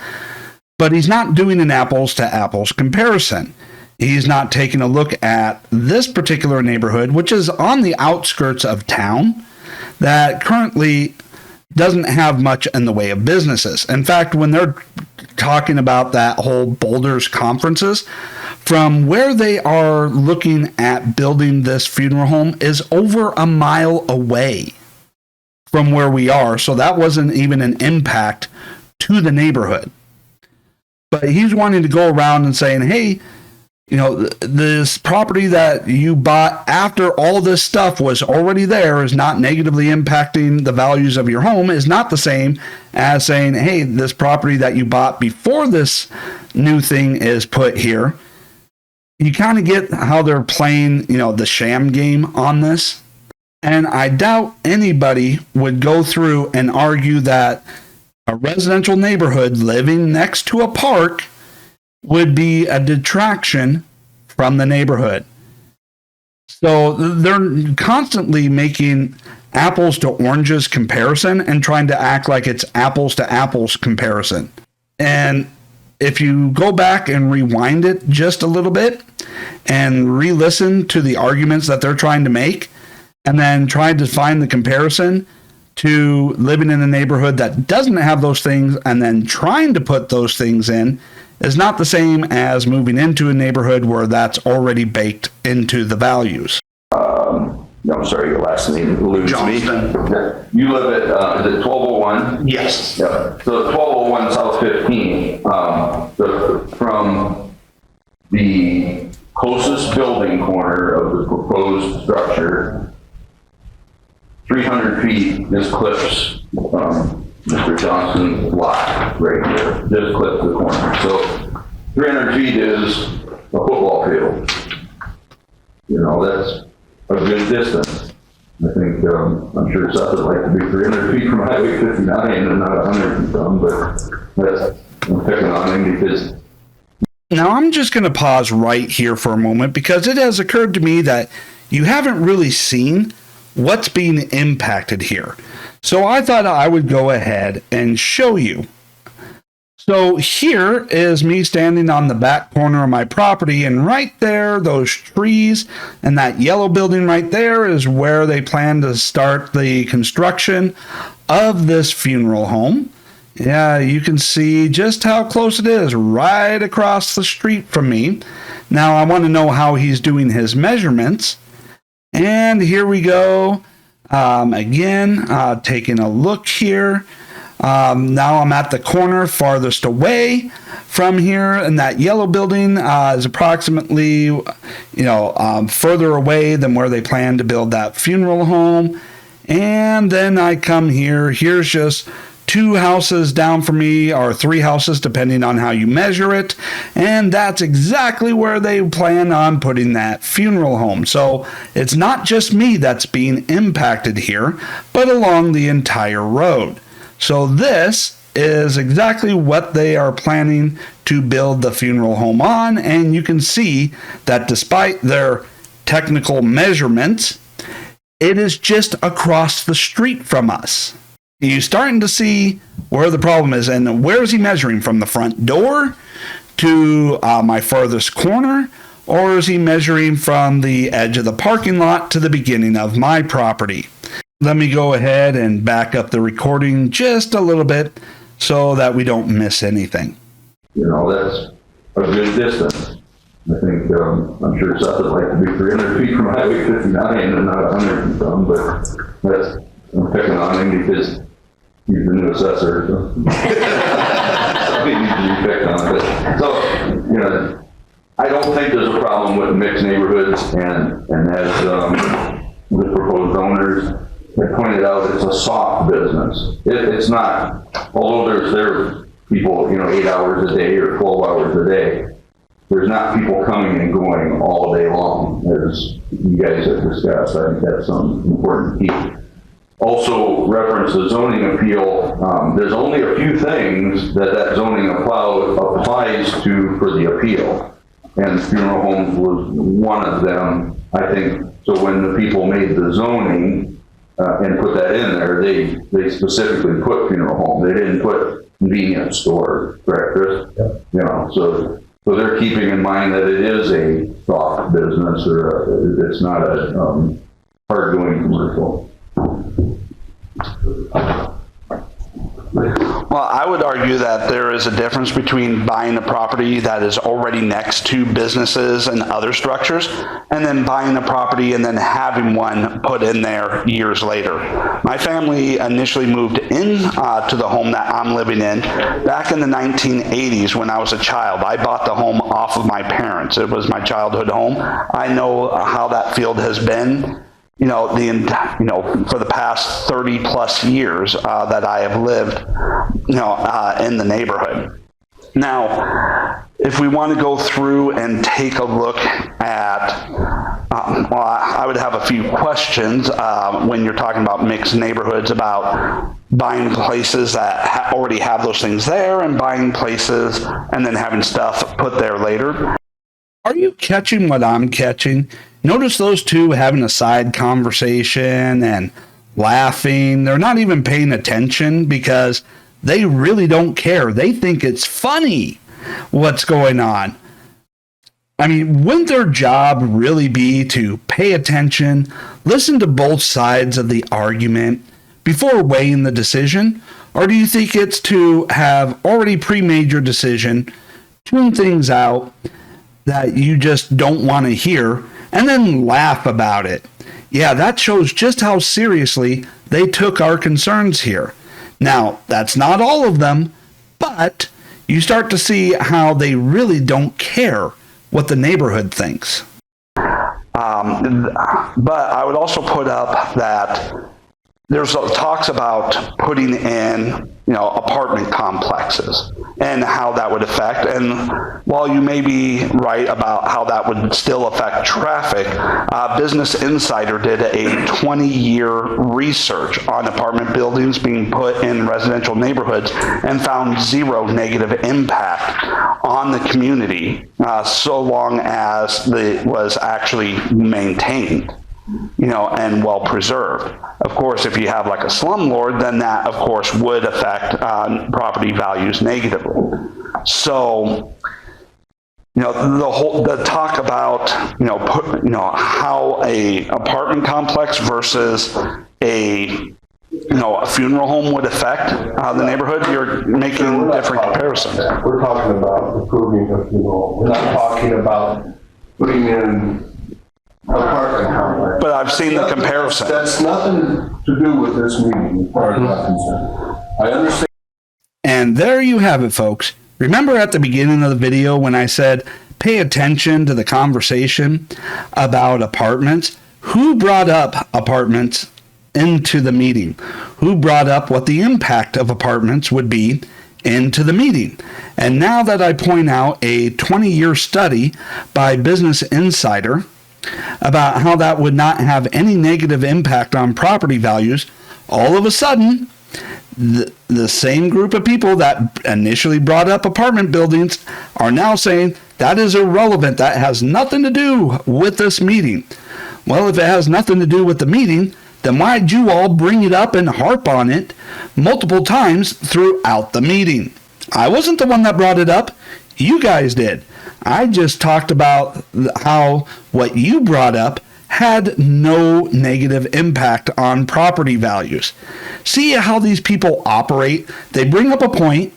but he's not doing an apples to apples comparison. He's not taking a look at this particular neighborhood, which is on the outskirts of town, that currently doesn't have much in the way of businesses. In fact, when they're talking about that whole Boulders conferences, from where they are looking at building this funeral home is over a mile away from where we are. So that wasn't even an impact to the neighborhood. But he's wanting to go around and saying, hey, this property that you bought after all this stuff was already there is not negatively impacting the values of your home, is not the same as saying, hey, this property that you bought before this new thing is put here. You kind of get how they're playing, the sham game on this. And I doubt anybody would go through and argue that a residential neighborhood living next to a park would be a detraction from the neighborhood. So they're constantly making apples to oranges comparison and trying to act like it's apples to apples comparison. And if you go back and rewind it just a little bit and re-listen to the arguments that they're trying to make, and then try to find the comparison to living in a neighborhood that doesn't have those things and then trying to put those things in, is not the same as moving into a neighborhood where that's already baked into the values. I'm sorry, your last name eludes me. Johnston. You live at, is it 1201? Yes. Yeah, so 1201 South 15, from the closest building corner of the proposed structure, 300 feet, this clips, Mr. Johnson's lot right here, just clips the corner. So 300 feet is a football field. You know, that's a good distance. I think, I'm sure Seth would like to be 300 feet from Highway 59 and not 100 and some, but that's, I'm picking on him because. Now, I'm just going to pause right here for a moment because it has occurred to me that you haven't really seen what's being impacted here. So I thought I would go ahead and show you. So here is me standing on the back corner of my property, and right there, those trees and that yellow building right there is where they plan to start the construction of this funeral home. Yeah, you can see just how close it is, right across the street from me. Now I want to know how he's doing his measurements. And here we go. Again, taking a look here. Now I'm at the corner farthest away from here, and that yellow building is approximately, further away than where they plan to build that funeral home. And then I come here. Here's just 2 houses down from me, or 3 houses, depending on how you measure it. And that's exactly where they plan on putting that funeral home. So it's not just me that's being impacted here, but along the entire road. So this is exactly what they are planning to build the funeral home on. And you can see that despite their technical measurements, it is just across the street from us. You're starting to see where the problem is. And where is he measuring? From the front door to my furthest corner? Or is he measuring from the edge of the parking lot to the beginning of my property? Let me go ahead and back up the recording just a little bit so that we don't miss anything. You know, that's a good distance. I think, I'm sure Seth would like to be 300 feet from Highway 59 and not 100 and some, but that's, I'm picking on him because he's the new assessor. So. He needs to be picked on. But, so, I don't think there's a problem with mixed neighborhoods, and as the proposed owners have pointed out, it's a soft business. It's not, although there people, 8 hours a day or 12 hours a day, there's not people coming and going all day long, as you guys have discussed. I think that's some important key. Also reference the zoning appeal. There's only a few things that zoning applies to for the appeal. And funeral homes was one of them, I think. So when the people made the zoning and put that in there, they specifically put funeral home. They didn't put convenience store, correct, Chris? Yeah. So they're keeping in mind that it is a soft business, or it's not a hard-going commercial. Well, I would argue that there is a difference between buying a property that is already next to businesses and other structures, and then buying a property and then having one put in there years later. My family initially moved in to the home that I'm living in back in the 1980s when I was a child. I bought the home off of my parents. It was my childhood home. I know how that field has been. For the past 30 plus years that I have lived, in the neighborhood. Now, if we want to go through and take a look at, I would have a few questions when you're talking about mixed neighborhoods, about buying places that already have those things there and buying places and then having stuff put there later. Are you catching what I'm catching? Notice those two having a side conversation and laughing. They're not even paying attention because they really don't care. They think it's funny what's going on. I mean, wouldn't their job really be to pay attention, listen to both sides of the argument before weighing the decision? Or do you think it's to have already pre-made your decision, tune things out that you just don't want to hear, and then laugh about it? Yeah, that shows just how seriously they took our concerns here. Now, that's not all of them, but you start to see how they really don't care what the neighborhood thinks. But I would also put up that there's talks about putting in, apartment complexes and how that would affect. And while you may be right about how that would still affect traffic, Business Insider did a 20-year research on apartment buildings being put in residential neighborhoods and found zero negative impact on the community, so long as it was actually maintained, and well preserved. Of course, if you have like a slumlord, then that, of course, would affect property values negatively. So, the talk about, how a apartment complex versus a funeral home would affect the neighborhood, you're making different comparisons. We're talking about improving the funeral home. We're not talking about putting in apartment complex. But I've seen the comparison. That's nothing to do with this meeting, as far as I'm concerned. I understand. And there you have it, folks. Remember at the beginning of the video when I said, pay attention to the conversation about apartments? Who brought up apartments into the meeting? Who brought up what the impact of apartments would be into the meeting? And now that I point out a 20-year study by Business Insider about how that would not have any negative impact on property values, all of a sudden, the same group of people that initially brought up apartment buildings are now saying that is irrelevant. That has nothing to do with this meeting. Well, if it has nothing to do with the meeting, then why'd you all bring it up and harp on it multiple times throughout the meeting? I wasn't the one that brought it up. You guys did. I just talked about how what you brought up had no negative impact on property values. See how these people operate? They bring up a point,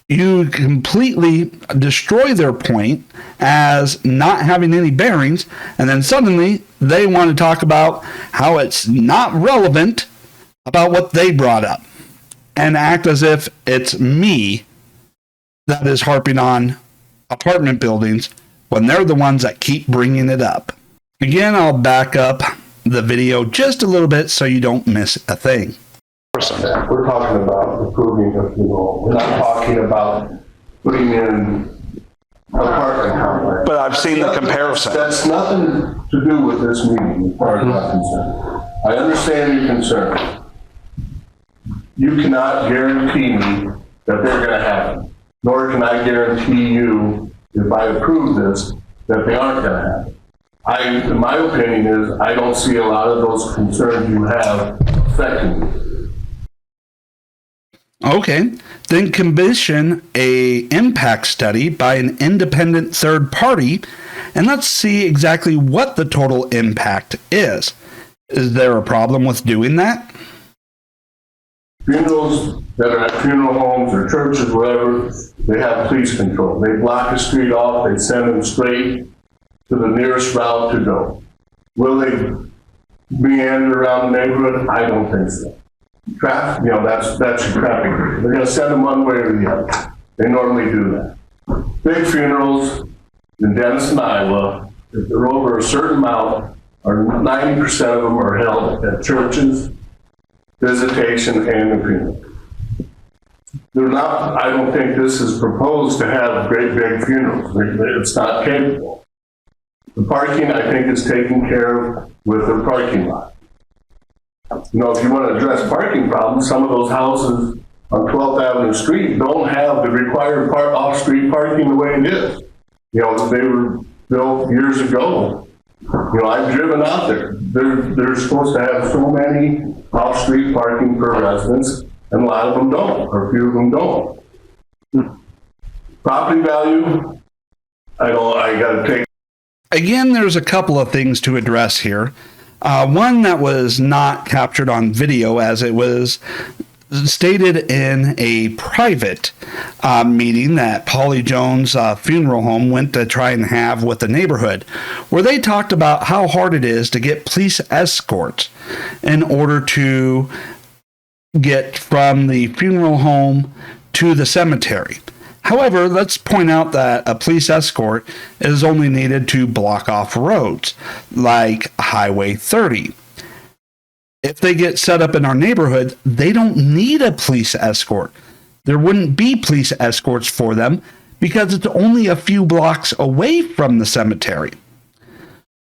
you completely destroy their point as not having any bearings, and then suddenly they want to talk about how it's not relevant about what they brought up and act as if it's me that is harping on apartment buildings when they're the ones that keep bringing it up. Again, I'll back up the video just a little bit so you don't miss a thing. We're talking about improving the funeral home. We're not talking about putting in apartment complex. But I've seen the comparison. That's nothing to do with this meeting, as far as I'm concerned. I understand your concern. You cannot guarantee me that they're going to happen, nor can I guarantee you, if I approve this, that they aren't going to happen. My opinion is, I don't see a lot of those concerns you have affecting me. Okay, then commission a impact study by an independent third party, and let's see exactly what the total impact is. Is there a problem with doing that? Funerals that are at funeral homes or churches, whatever, they have police control. They block the street off, they send them straight to the nearest route to go. Will they meander around the neighborhood? I don't think so. Traffic, that's your traffic. They're gonna send them one way or the other. They normally do that. Big funerals in Denison, Iowa, if they're over a certain amount, or 90% of them are held at churches, visitation, and the funeral. They're not, I don't think this is proposed to have great big funerals. It's not capable. The parking, I think, is taken care of with the parking lot. If you want to address parking problems, some of those houses on 12th Avenue Street don't have the required off-street parking the way it is. They were built years ago. I've driven out there. They're supposed to have so many off-street parking per residence, and a lot of them don't, or a few of them don't. Property value, I gotta take. Again, there's a couple of things to address here. One that was not captured on video as it was stated in a private meeting that Pauley Jones Funeral Home went to try and have with the neighborhood, where they talked about how hard it is to get police escorts in order to get from the funeral home to the cemetery. However, let's point out that a police escort is only needed to block off roads like Highway 30. If they get set up in our neighborhood, they don't need a police escort. There wouldn't be police escorts for them because it's only a few blocks away from the cemetery.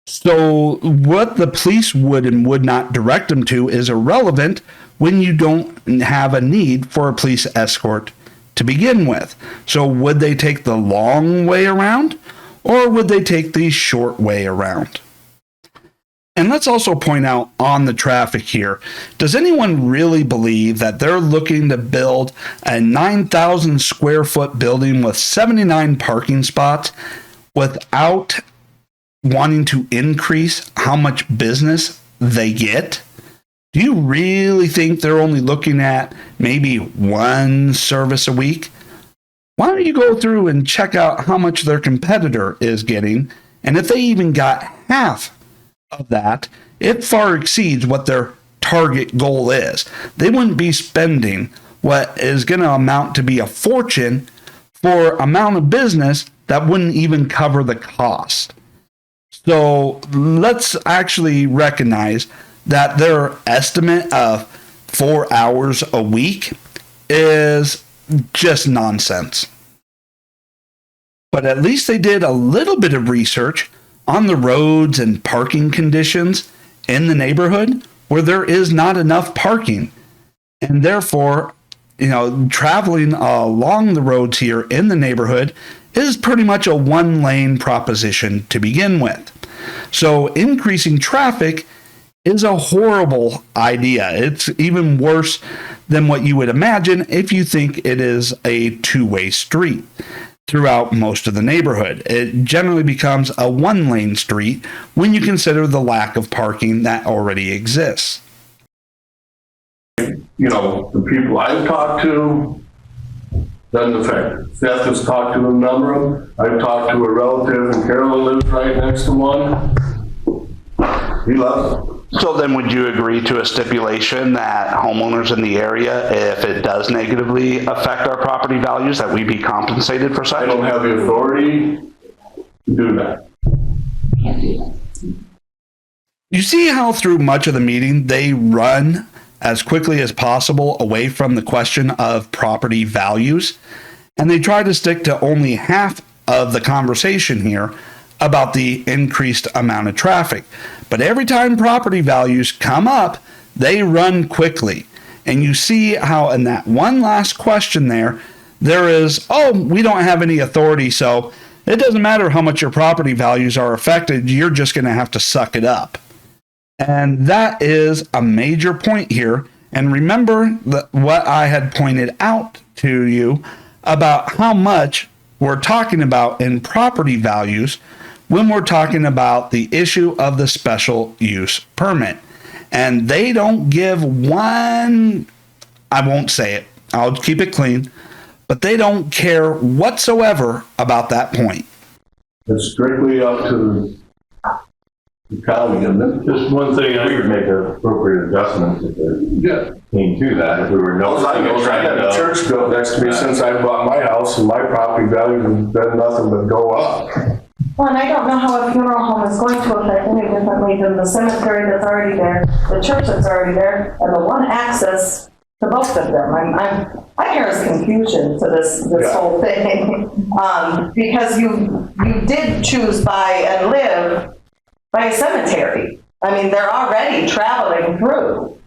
So what the police would and would not direct them to is irrelevant when you don't have a need for a police escort to begin with. So would they take the long way around, or would they take the short way around? And let's also point out on the traffic here, does anyone really believe that they're looking to build a 9,000 square foot building with 79 parking spots without wanting to increase how much business they get? Do you really think they're only looking at maybe one service a week? Why don't you go through and check out how much their competitor is getting, and if they even got half of that, it far exceeds what their target goal is. They wouldn't be spending what is going to amount to be a fortune for amount of business that wouldn't even cover the cost. So let's actually recognize that their estimate of 4 hours a week is just nonsense. But at least they did a little bit of research on the roads and parking conditions in the neighborhood where there is not enough parking. And therefore, traveling along the roads here in the neighborhood is pretty much a one-lane proposition to begin with. So increasing traffic is a horrible idea. It's even worse than what you would imagine if you think it is a two-way street throughout most of the neighborhood. It generally becomes a one-lane street when you consider the lack of parking that already exists. The people I've talked to, doesn't affect it. Seth has talked to a number of them. I've talked to a relative, and Carolyn lives right next to one. He loves it. So then would you agree to a stipulation that homeowners in the area, if it does negatively affect our property values, that we be compensated for I such? don't have the authority to do that. You see how through much of the meeting they run as quickly as possible away from the question of property values, and they try to stick to only half of the conversation here about the increased amount of traffic. But every time property values come up, they run quickly. And you see how in that one last question there is, we don't have any authority, so it doesn't matter how much your property values are affected, you're just going to have to suck it up. And that is a major point here. And remember what I had pointed out to you about how much we're talking about in property values when we're talking about the issue of the special use permit. And they don't give one, I won't say it, I'll keep it clean, but they don't care whatsoever about that point. It's strictly up to the county, and then Just one thing, We would make appropriate adjustments if it came to that, if we were noticing I a trend got a church built next to me since I bought my house, and my property value has done nothing but go up. Well, and I don't know how a funeral home is going to affect any differently than the cemetery that's already there, the church that's already there, and the one access to both of them. I hear is confusion to this whole thing. Because you did choose by and live by a cemetery. I mean, they're already traveling through.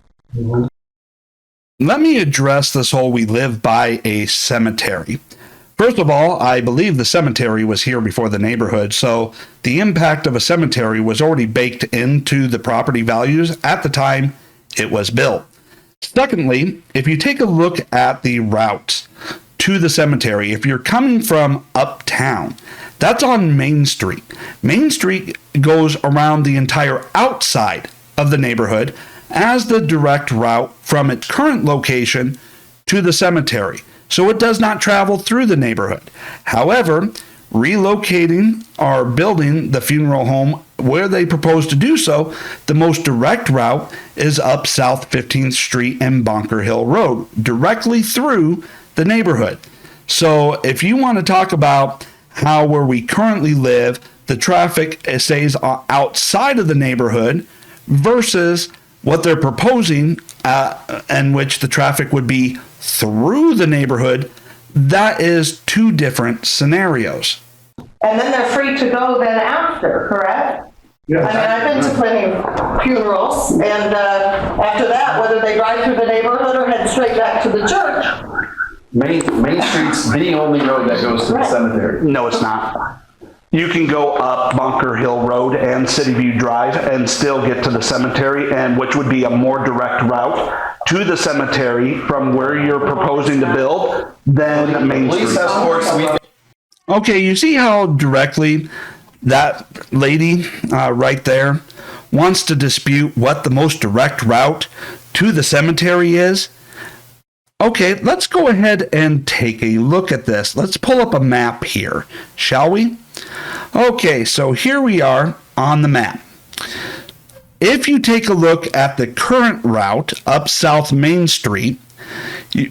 Let me address this whole we live by a cemetery. First of all, I believe the cemetery was here before the neighborhood, so the impact of a cemetery was already baked into the property values at the time it was built. Secondly, if you take a look at the routes to the cemetery, if you're coming from uptown, that's on Main Street. Main Street goes around the entire outside of the neighborhood. as the direct route from its current location to the cemetery, so it does not travel through the neighborhood. However, relocating or building the funeral home where they propose to do so, the most direct route is up South 15th Street and Bunker Hill Road, directly through the neighborhood. So if you want to talk about how where we currently live, the traffic stays outside of the neighborhood versus what they're proposing, in which the traffic would be through the neighborhood, that is two different scenarios. And then they're free to go then after, correct? I mean, I've been to plenty of funerals, and after that, whether they drive through the neighborhood or head straight back to the church. Main Street's the only road that goes to the cemetery. No, it's not. You can go up Bunker Hill Road and City View Drive and still get to the cemetery, and which would be a more direct route to the cemetery from where you're proposing to build than Main Police Street. escorts, Okay, you see how directly that lady right there wants to dispute what the most direct route to the cemetery is? Okay, let's go ahead and take a look at this. Let's pull up a map here, shall we? Okay, so here we are on the map. If you take a look at the current route up South Main Street,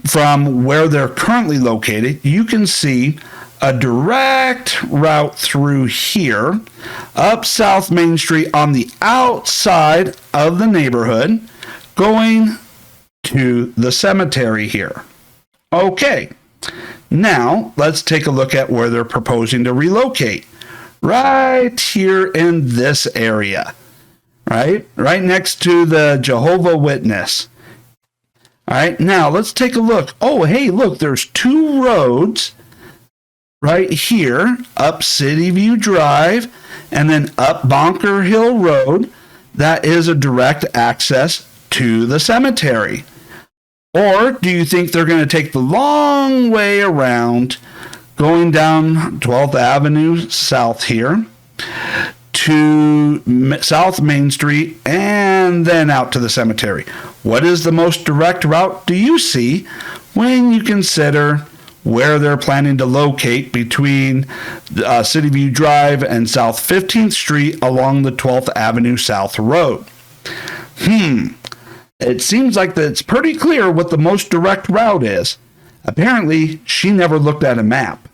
from where they're currently located, you can see a direct route through here, up South Main Street on the outside of the neighborhood, going to the cemetery here. Okay, now let's take a look at where they're proposing to relocate. Right here in this area, right next to the Jehovah Witness. All right, now let's take a look. Oh, hey, look, there's two roads right here, up City View Drive and then up Bunker Hill Road. That is a direct access to the cemetery. Or do you think they're going to take the long way around, going down 12th Avenue South here to South Main Street and then out to the cemetery? What is the most direct route do you see when you consider where they're planning to locate between City View Drive and South 15th Street along the 12th Avenue South Road? It seems like that it's pretty clear what the most direct route is. Apparently, she never looked at a map.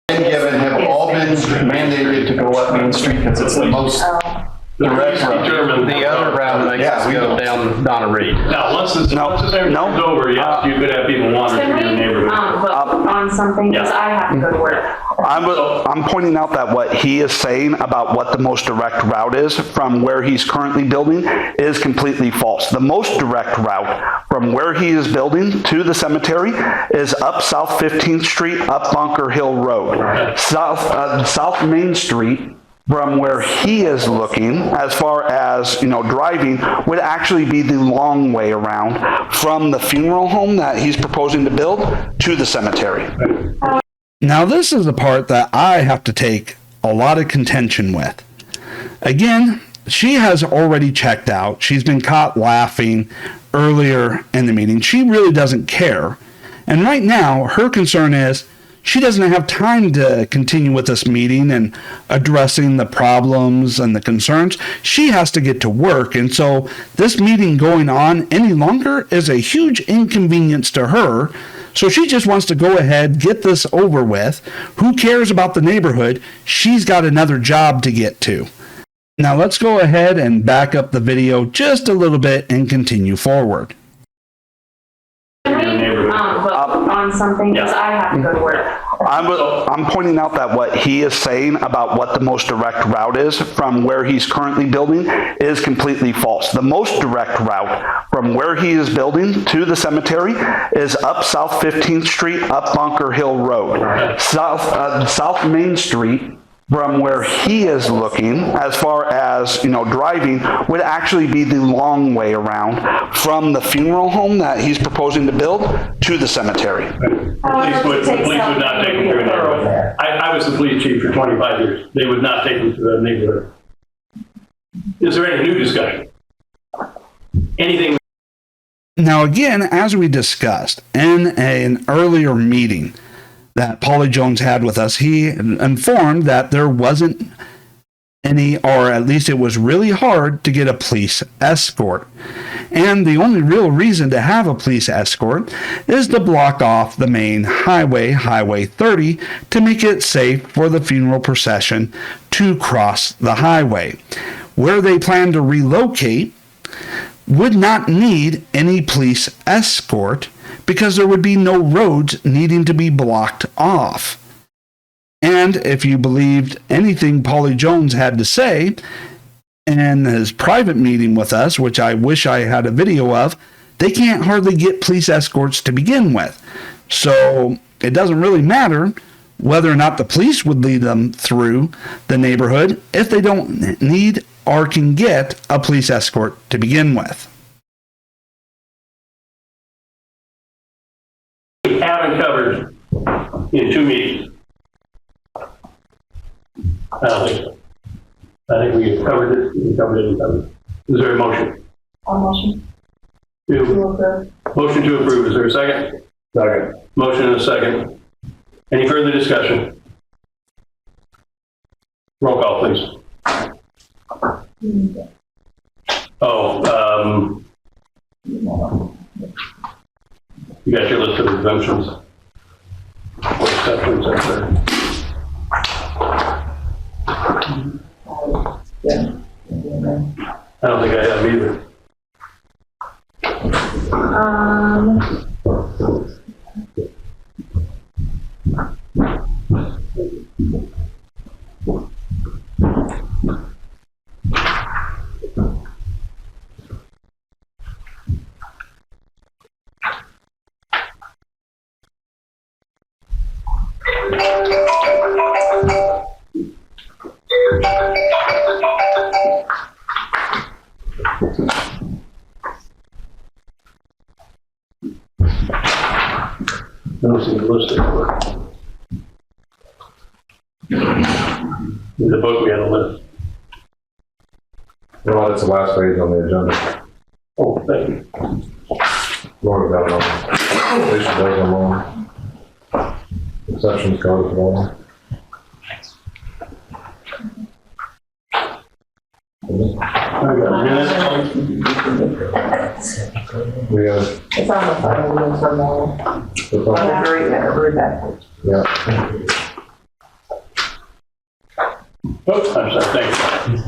given have all been mandated to go up Main Street because it's the most direct route. The other route, I guess, go down Donna Reed. Now, once this everything's over, yes, you could have people wander Can through your we, neighborhood. vote on something, because I have to go to work. I'm pointing out that what he is saying about what the most direct route is from where he's currently building is completely false. The most direct route from where he is building to the cemetery is up South 15th Street, up Bunker Hill Road. South Main Street, from where he is looking, as far as, driving, would actually be the long way around from the funeral home that he's proposing to build to the cemetery. Now, this is the part that I have to take a lot of contention with. Again, she has already checked out. She's been caught laughing earlier in the meeting. She really doesn't care. And right now, her concern is she doesn't have time to continue with this meeting and addressing the problems and the concerns. She has to get to work. And so this meeting going on any longer is a huge inconvenience to her. So she just wants to go ahead, get this over with. Who cares about the neighborhood? She's got another job to get to. Now let's go ahead and back up the video just a little bit and continue forward. Can we, vote on something, because I have to go to work. I'm pointing out that what he is saying about what the most direct route is from where he's currently building is completely false. The most direct route from where he is building to the cemetery is up South 15th Street, up Bunker Hill Road. South Main Street, from where he is looking, as far as, driving, would actually be the long way around from the funeral home that he's proposing to build to the cemetery. The police would not take them through a neighborhood. I was the police chief for 25 years. They would not take them to the neighborhood. Is there any new discussion? anything. Now, again, as we discussed in an earlier meeting that Pauley Jones had with us, he informed that there wasn't any, or at least it was really hard to get a police escort. And the only real reason to have a police escort is to block off the main highway, Highway 30, to make it safe for the funeral procession to cross the highway. Where they plan to relocate would not need any police escort because there would be no roads needing to be blocked off. And if you believed anything Pauley Jones had to say in his private meeting with us, which I wish I had a video of, they can't hardly get police escorts to begin with. So it doesn't really matter whether or not the police would lead them through the neighborhood if they don't need or can get a police escort to begin with. We haven't covered in 2 meetings. I don't think so. I think we covered it, we covered it. Is there a motion? Motion To to approve. Motion to approve, is there a second? Second. Motion and a second. Any further discussion? Roll call, please. You got your list of exemptions. Or exceptions, I'm sorry. I don't think I have either. I don't see the list anywhere. In the book, we had a list. Well, that's the last page on the agenda. Oh, thank you. Laura got it on. They should take them on. Exceptions covered for all. I got minutes. We got, It's on the final one for more. it's on- I'm agree that. yeah. Oh, I'm sorry, thank you.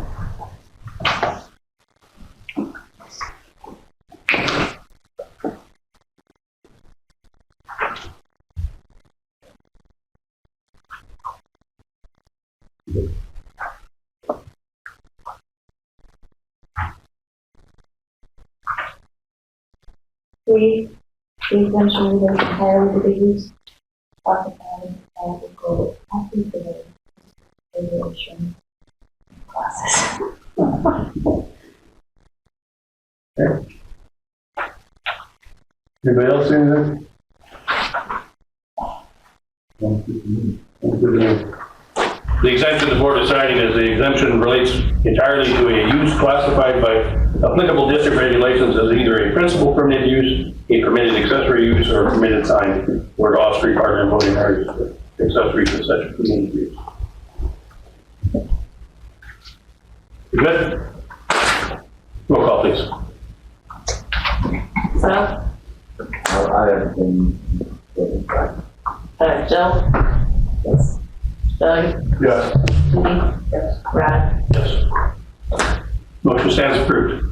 The exemption relates entirely to the use of the county and will go after the regulation classes. Anybody else see anything? The exemption the board is citing is the exemption relates entirely to a use classified by applicable district regulations as either a principal permitted use, a permitted accessory use, or a permitted sign, or off-street parking and voting areas, accessory to such permitted use. You good? Roll call, please. So, I have been. Jill? Yes. Doug? Yes. Judy? Yes. Brad? Yes. Motion stands approved.